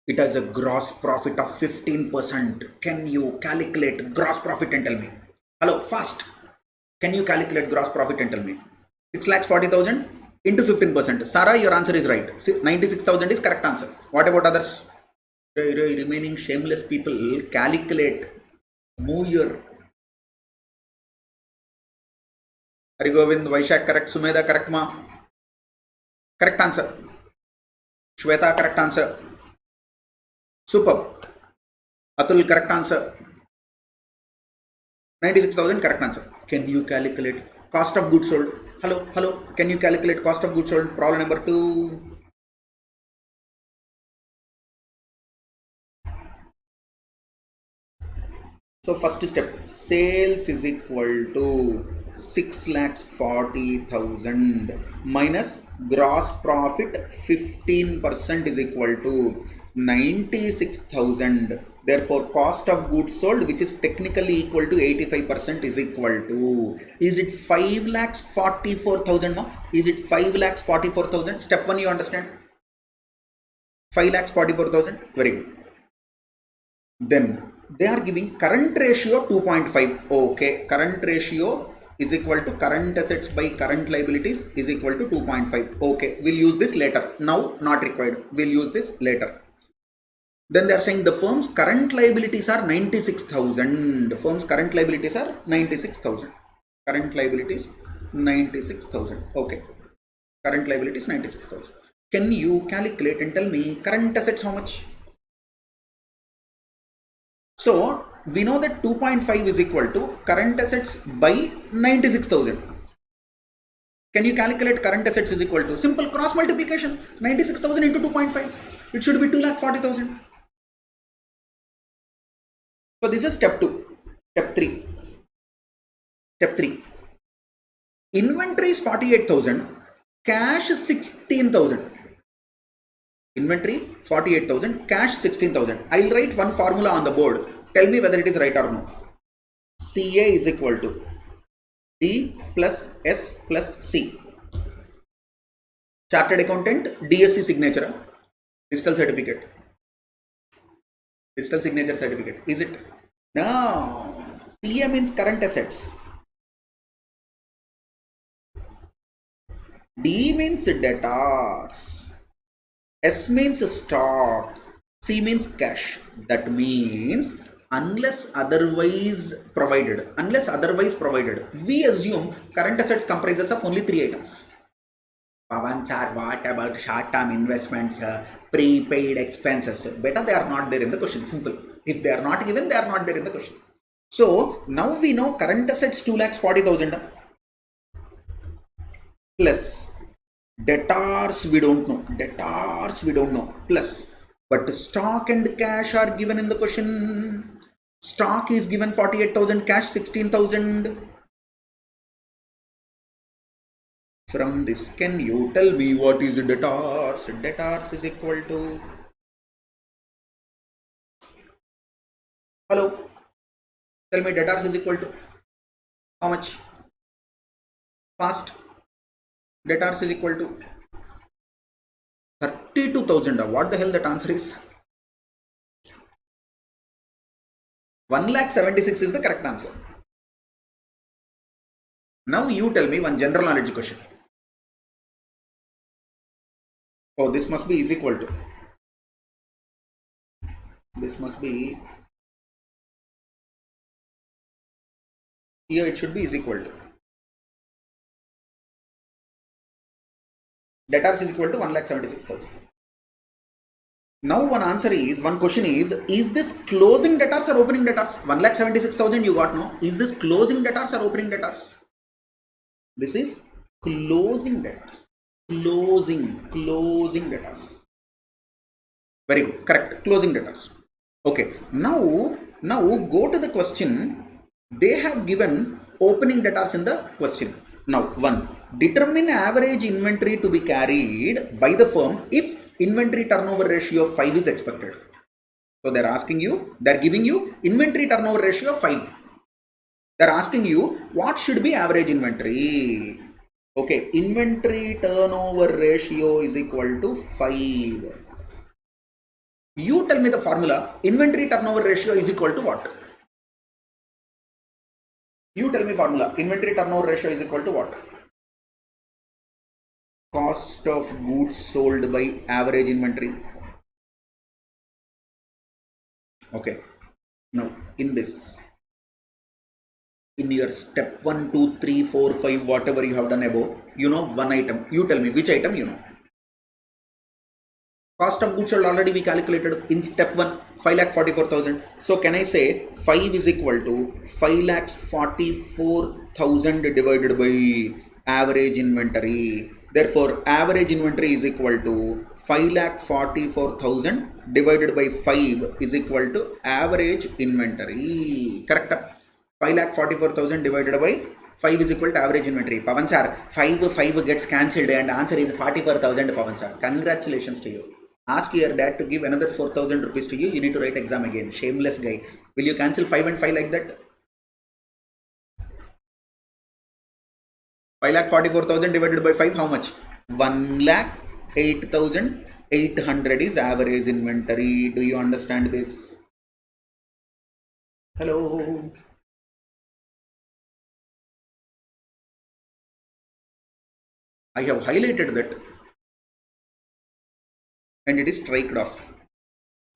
It has a gross profit of 15%. Can you calculate gross profit and tell me? Hello, fast. Can you calculate gross profit and tell me? 6,40,000 into 15%. Sarah, your answer is right. 96,000 is correct answer. What about others? Remaining shameless people, calculate. Move your. Hari Govind, Vaishak correct, Sumedha correct ma? Correct answer. Shweta correct answer. Superb. Atul correct answer. 96,000 correct answer. Can you calculate cost of goods sold? Hello. Can you calculate cost of goods sold? Problem number 2. So first step, sales is equal to 6,40,000 minus gross profit 15% is equal to 96,000. Therefore, cost of goods sold, which is technically equal to 85%, is equal to, is it 5,44,000? No, is it 5,44,000? Step 1, you understand? 5,44,000. Very good. Then they are giving current ratio 2.5. Okay, current ratio is equal to current assets by current liabilities is equal to 2.5. Okay, we'll use this later. Now not required. We'll use this later. Then they are saying the firm's current liabilities are 96,000. The firm's current liabilities are 96,000. Current liabilities 96,000. Okay, current liabilities 96,000. Can you calculate and tell me current assets how much? So we know that 2.5 is equal to current assets by 96,000. Can you calculate current assets is equal to simple cross multiplication, 96,000 into 2.5? It should be 2,40,000. So this is step 2. Step 3. Inventory is 48,000, cash 16,000. Inventory 48,000, cash 16,000. I'll write one formula on the board. Tell me whether it is right or no. CA is equal to D plus S plus C. Chartered accountant, DSC signature, digital certificate. Digital signature certificate. Is it? No. CA means current assets. D means debtors. S means stock. C means cash. That means unless otherwise provided, we assume current assets comprises of only 3 items. Pawan sir, what about short-term investments, prepaid expenses? Better they are not there in the question. Simple. If they are not given, they are not there in the question. So now we know current assets 2,40,000 plus debtors we don't know. Debtors we don't know plus, but stock and cash are given in the question. Stock is given 48,000, cash 16,000. From this, can you tell me what is debtors? Debtors is equal to, hello, tell me debtors is equal to how much? Fast. Debtors is equal to 32,000. What the hell that answer is? 1,76,000 is the correct answer. Now you tell me one general knowledge question. Oh, this must be is equal to. This must be, here it should be is equal to. Debtors is equal to 1,76,000. Now one question is this closing debtors or opening debtors? 1,76,000 you got, no? Is this closing debtors or opening debtors? This is closing debtors. Closing debtors. Very good, correct, closing debtors. Okay, now go to the question. They have given opening debtors in the question. Now, one, determine average inventory to be carried by the firm if inventory turnover ratio of 5 is expected. So they're asking you, they're giving you inventory turnover ratio of 5. They're asking you what should be average inventory. Okay, inventory turnover ratio is equal to 5. You tell me the formula. Inventory turnover ratio is equal to what? You tell me formula. Inventory turnover ratio is equal to what? Cost of goods sold by average inventory. Okay. Now, in this, in your step 1, 2, 3, 4, 5, whatever you have done above, you know one item. You tell me which item you know. Cost of goods sold already we calculated in step 1, 5,44,000. So can I say 5 is equal to 5,44,000 divided by average inventory. Therefore, average inventory is equal to 5,44,000 divided by 5 is equal to average inventory. Correct? 5,44,000 divided by 5 is equal to average inventory. Pawan sir, 5 gets cancelled and answer is 44,000. Pawan sir, congratulations to you. Ask your dad to give another 4,000 rupees to you. You need to write exam again. Shameless guy. Will you cancel 5 and 5 like that? 5,44,000 divided by 5, how much? 1,08,800 is average inventory. Do you understand this? Hello. I have highlighted that and it is striked off.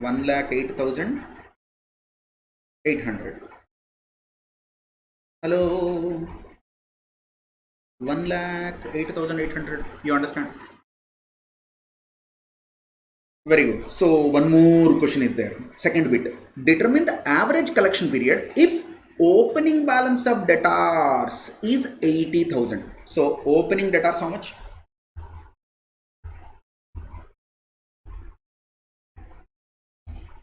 1,08,800. Hello. 1,08,800. You understand? Very good. So one more question is there. Second bit. Determine the average collection period if opening balance of debtors is 80,000. So opening debtors how much?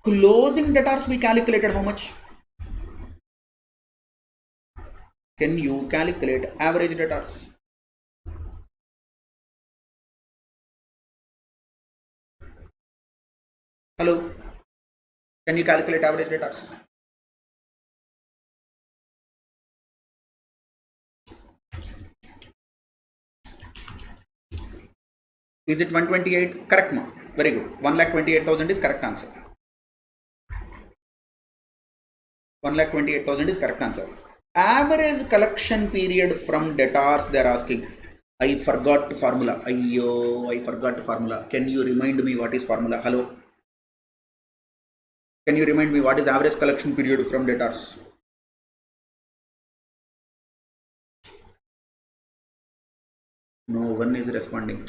Closing debtors we calculated how much? Can you calculate average debtors? Hello? Can you calculate average debtors? Is it 128? Correct, ma. Very good. 1,28,000 is correct answer. 1,28,000 is correct answer. Average collection period from debtors they are asking. I forgot the formula. Ayyo, I forgot the formula. Can you remind me what is formula? Hello? Can you remind me what is average collection period from debtors? No one is responding.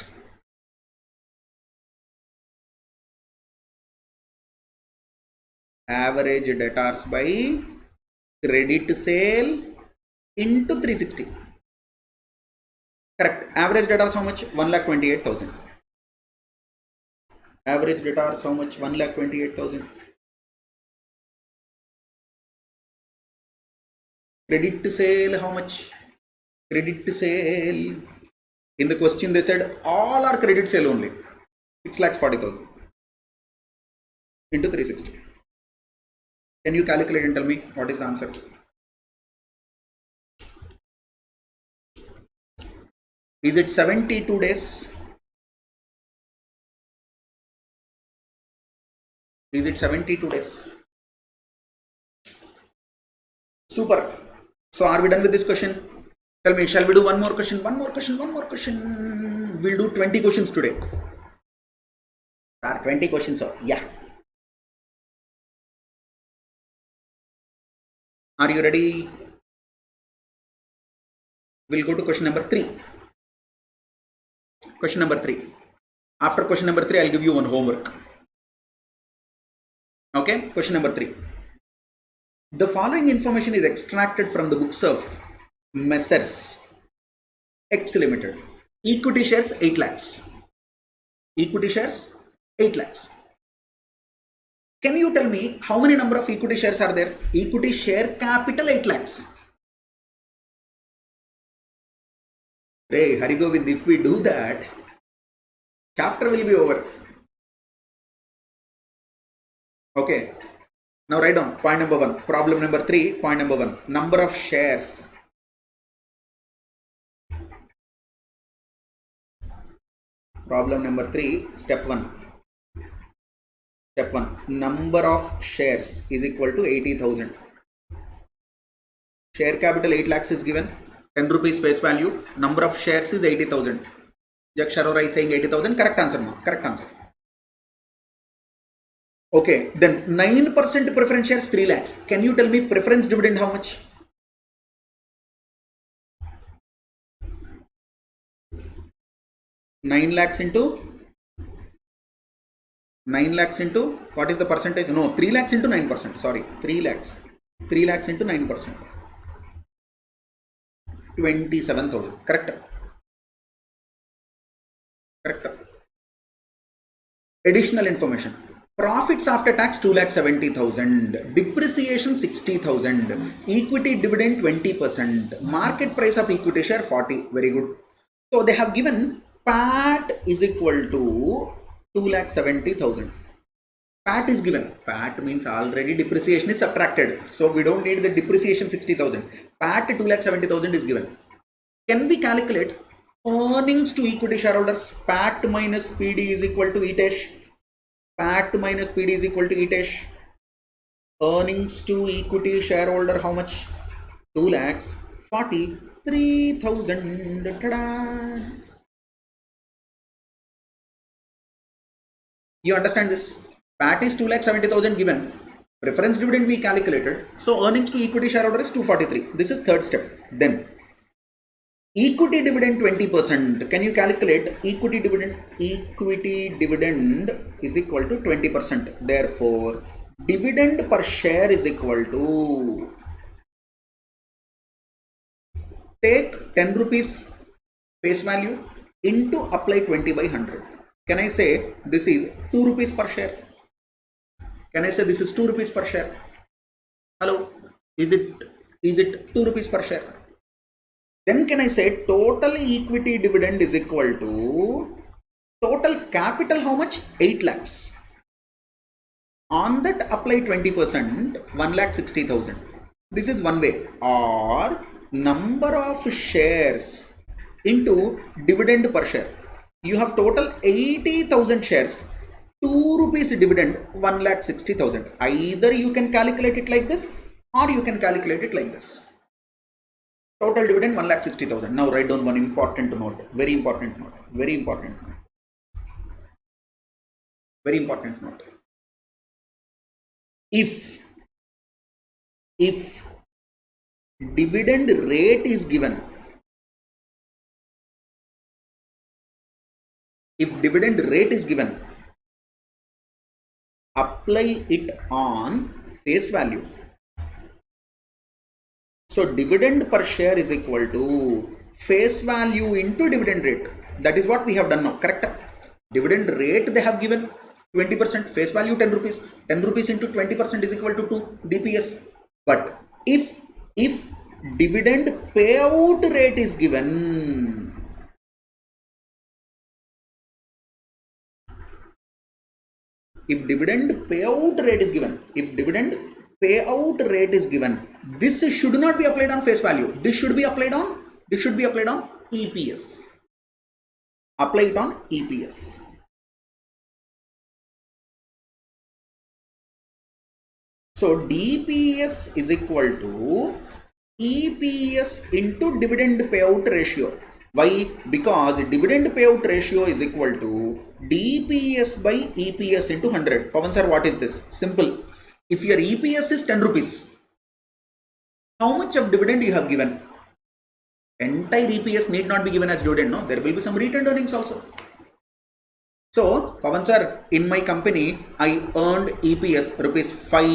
Average debtors by credit sale into 360. Correct. Average debtors how much? 1,28,000. Average debtors how much? 1,28,000. Credit to sale how much? Credit to sale. In the question they said all are credit sale only. 6,40,000 into 360. Can you calculate and tell me what is the answer? Is it 72 days? Is it 72 days? Super. So are we done with this question? Tell me, shall we do one more question? One more question, one more question. We'll do 20 questions today. 20 questions, sir. Yeah. Are you ready? We'll go to question number 3. Question number 3. After question number 3, I'll give you one homework. Okay, question number 3. The following information is extracted from the books of Messrs. X Limited. Equity shares 8 lakhs. Equity shares 8 lakhs. Can you tell me how many number of equity shares are there? Equity share capital 8 lakhs. Hey, Hari Govind, if we do that, chapter will be over. Okay. Now write down point number 1. Problem number 3, point number 1. Number of shares. Problem number 3, step 1. Step 1. Number of shares is equal to 80,000. Share capital 8 lakhs is given. 10 rupees face value. Number of shares is 80,000. Jaksha Arora is saying 80,000. Correct answer, ma. Correct answer. Okay. Then 9% preference shares 3 lakhs. Can you tell me preference dividend how much? Nine lakhs into what is the percentage? No, 3 lakhs into 9%. Sorry, 3 lakhs. 3 lakhs into 9%. 27,000. Correct. Correct. Additional information. Profits after tax 2,70,000. Depreciation 60,000. Equity dividend 20%. Market price of equity share 40. Very good. So they have given PAT is equal to 2,70,000. PAT is given. PAT means already depreciation is subtracted. So we don't need the depreciation 60,000. PAT 2,70,000 is given. Can we calculate earnings to equity shareholders? PAT minus PD is equal to ETESH. PAT minus PD is equal to ETESH. Earnings to equity shareholder how much? 2,43,000. Ta-da! You understand this? PAT is 2,70,000 given. Preference dividend we calculated. So earnings to equity shareholder is 243. This is third step. Then equity dividend 20%. Can you calculate equity dividend? Equity dividend is equal to 20%. Therefore, dividend per share is equal to, take 10 rupees face value into apply 20 by 100. Can I say this is 2 rupees per share? Can I say this is 2 rupees per share? Hello? Is it 2 rupees per share? Then can I say total equity dividend is equal to total capital how much? 8 lakhs. On that apply 20%, 1,60,000. This is one way. Or number of shares into dividend per share. You have total 80,000 shares. 2 rupees dividend, 1,60,000. Either you can calculate it like this or you can calculate it like this. Total dividend 1,60,000. Now write down one important note. Very important note. Very important note. Very important note. If dividend rate is given, If dividend rate is given, apply it on face value. So dividend per share is equal to face value into dividend rate. That is what we have done now, correct? Dividend rate they have given 20%, face value 10 rupees. 10 rupees into 20% is equal to 2 DPS. But if dividend payout rate is given, if dividend payout rate is given, this should not be applied on face value. This should be applied on EPS. Apply it on EPS. So DPS is equal to EPS into dividend payout ratio. Why? Because dividend payout ratio is equal to DPS by EPS into 100. Pawan sir, what is this? Simple. If your EPS is 10 rupees, how much of dividend you have given? Entire EPS need not be given as dividend, no? There will be some retained earnings also. So, Pawan sir, in my company, I earned EPS rupees 5,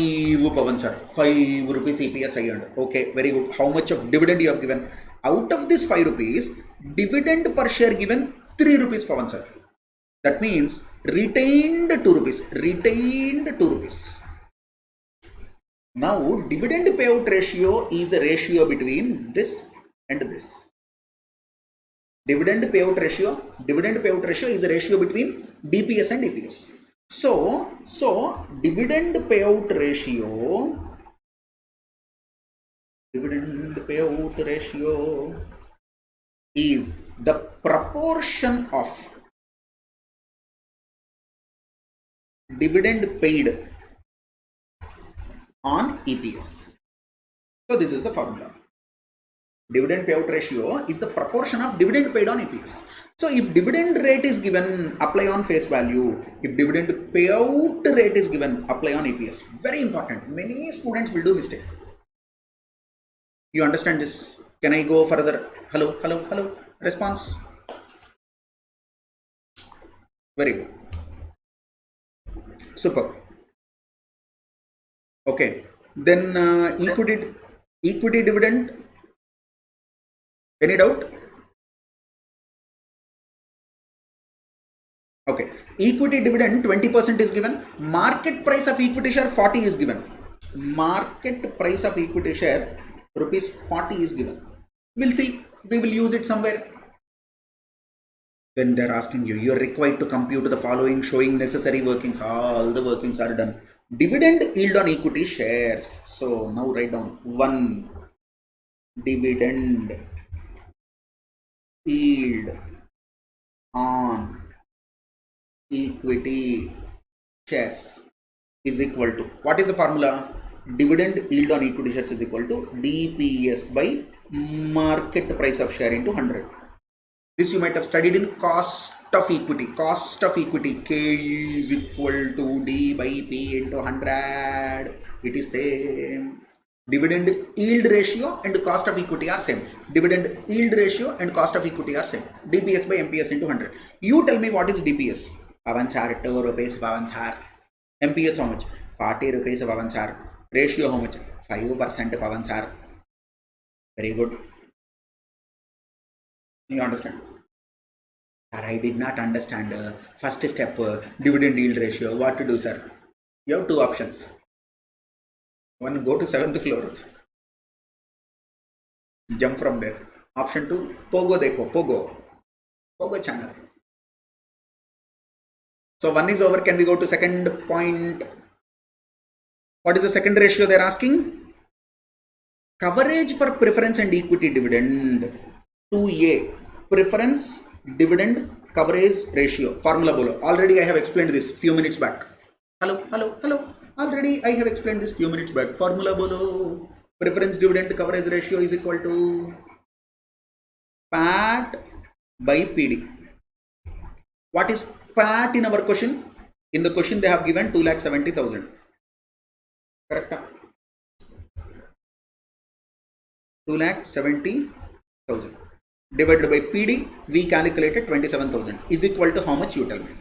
Pawan sir. 5 rupees EPS I earned. Okay, very good. How much of dividend you have given? Out of this 5 rupees, dividend per share given 3 rupees, Pawan sir. That means retained 2 rupees. Retained 2 rupees. Now, dividend payout ratio is a ratio between this and this. Dividend payout ratio is a ratio between DPS and EPS. So dividend payout ratio is the proportion of dividend paid on EPS. So this is the formula. Dividend payout ratio is the proportion of dividend paid on EPS. So if dividend rate is given, apply on face value. If dividend payout rate is given, apply on EPS. Very important. Many students will do mistake. You understand this? Can I go further? Hello. Response. Very good. Super. Okay. Then equity dividend. Any doubt? Okay. Equity dividend 20% is given. Market price of equity share 40 is given. Market price of equity share rupees 40 is given. We'll see. We will use it somewhere. Then they're asking you, you're required to compute the following showing necessary workings. All the workings are done. Dividend yield on equity shares. So now write down 1 dividend yield on equity shares is equal to, what is the formula? Dividend yield on equity shares is equal to DPS by market price of share into 100. This you might have studied in cost of equity. Cost of equity, K is equal to D by P into 100. It is same. Dividend yield ratio and cost of equity are same. Dividend yield ratio and cost of equity are same. DPS by MPS into 100. You tell me what is DPS? Pawan sir, 2 rupees, Pawan sir. MPS how much? 40 rupees, Pawan sir. Ratio how much? 5%, Pawan sir. Very good. You understand? Sir, I did not understand. First step, dividend yield ratio. What to do, sir? You have 2 options. One, go to 7th floor. Jump from there. Option 2, Pogo dekho, Pogo channel. So 1 is over. Can we go to second point? What is the second ratio they're asking? Coverage for preference and equity dividend. 2A. Preference dividend coverage ratio. Formula bolo. Already I have explained this few minutes back. Hello. Already I have explained this few minutes back. Formula bolo. Preference dividend coverage ratio is equal to PAT by PD. What is PAT in our question? In the question they have given 2,70,000. Correct? 2,70,000. divided by PD, we calculated 27,000 is equal to how much, you tell me.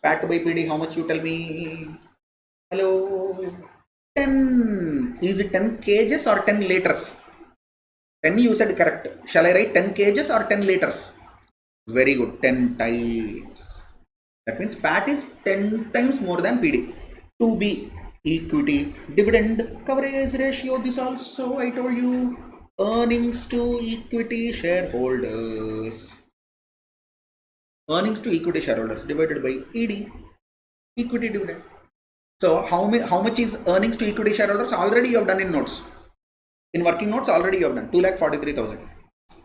PAT by PD, how much, you tell me. Hello. 10. Is it 10 kgs or 10 liters? 10 you said correct. Shall I write 10 kgs or 10 liters? Very good. 10 times. That means PAT is 10 times more than PD. 2B, equity dividend coverage ratio. This also I told you. Earnings to equity shareholders. Earnings to equity shareholders divided by ED, equity dividend. So how much is earnings to equity shareholders? Already you have done in notes. In working notes already you have done 2,43,000.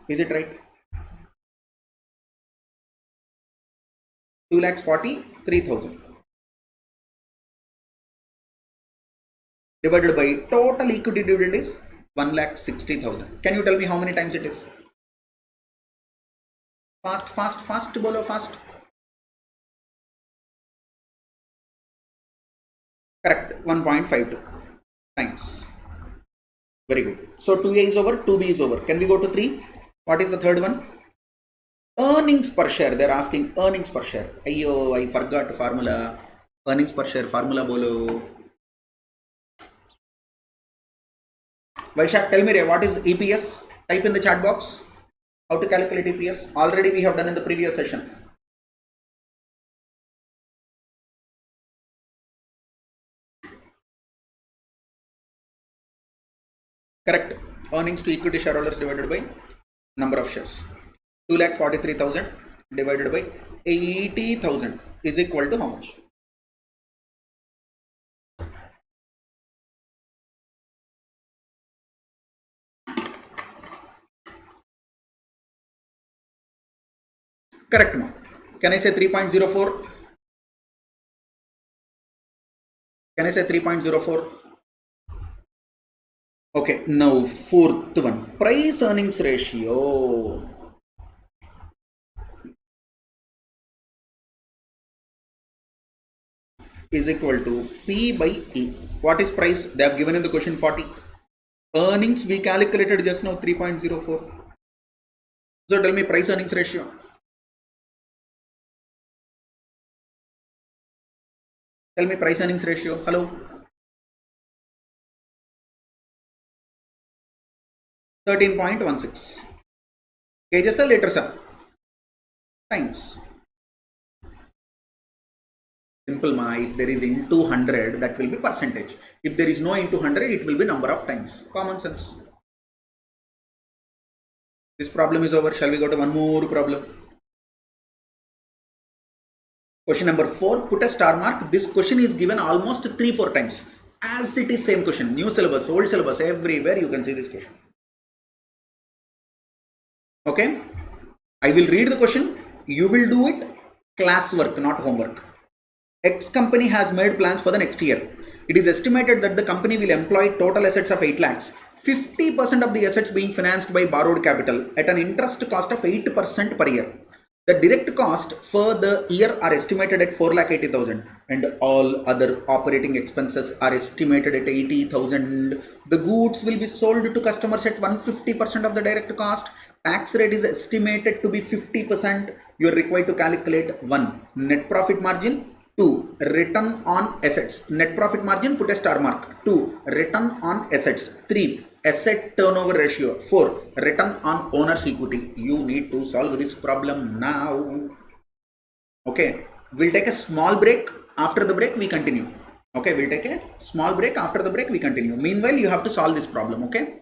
Is it right? 2,43,000 divided by total equity dividend is 1,60,000. Can you tell me how many times it is? Fast, bolo fast. Correct, 1.52 times. Very good. So 2A is over, 2B is over. Can we go to 3? What is the third one? Earnings per share. They're asking earnings per share. Ayyo, I forgot formula. Earnings per share formula bolo. Vaishak, tell me what is EPS? Type in the chat box. How to calculate EPS? Already we have done in the previous session. Correct. Earnings to equity shareholders divided by number of shares. 2,43,000 divided by 80,000 is equal to how much? Correct, no? Can I say 3.04? Can I say 3.04? Okay, now fourth one, price earnings ratio. Is equal to P by E. What is price? They have given in the question 40. Earnings we calculated just now 3.04. So tell me price earnings ratio. Tell me price earnings ratio. Hello. 13.16. Kgs or liters are? Times. Simple ma, if there is into 100, that will be percentage. If there is no into 100, it will be number of times. Common sense. This problem is over. Shall we go to one more problem? Question number 4, put a star mark. This question is given almost 3-4 times. As it is same question. New syllabus, old syllabus, everywhere you can see this question. Okay? I will read the question. You will do it. Classwork, not homework. X company has made plans for the next year. It is estimated that the company will employ total assets of 8 lakhs. 50% of the assets being financed by borrowed capital at an interest cost of 8% per year. The direct cost for the year are estimated at 4,80,000 and all other operating expenses are estimated at 80,000. The goods will be sold to customers at 150% of the direct cost. Tax rate is estimated to be 50%. You are required to calculate 1. Net profit margin. 2. Return on assets. Net profit margin, put a star mark. 2. Return on assets. 3. Asset turnover ratio. 4. Return on owner's equity. You need to solve this problem now. Okay. We'll take a small break. After the break, we continue. Okay. We'll take a small break. After the break, we continue. Meanwhile, you have to solve this problem. Okay.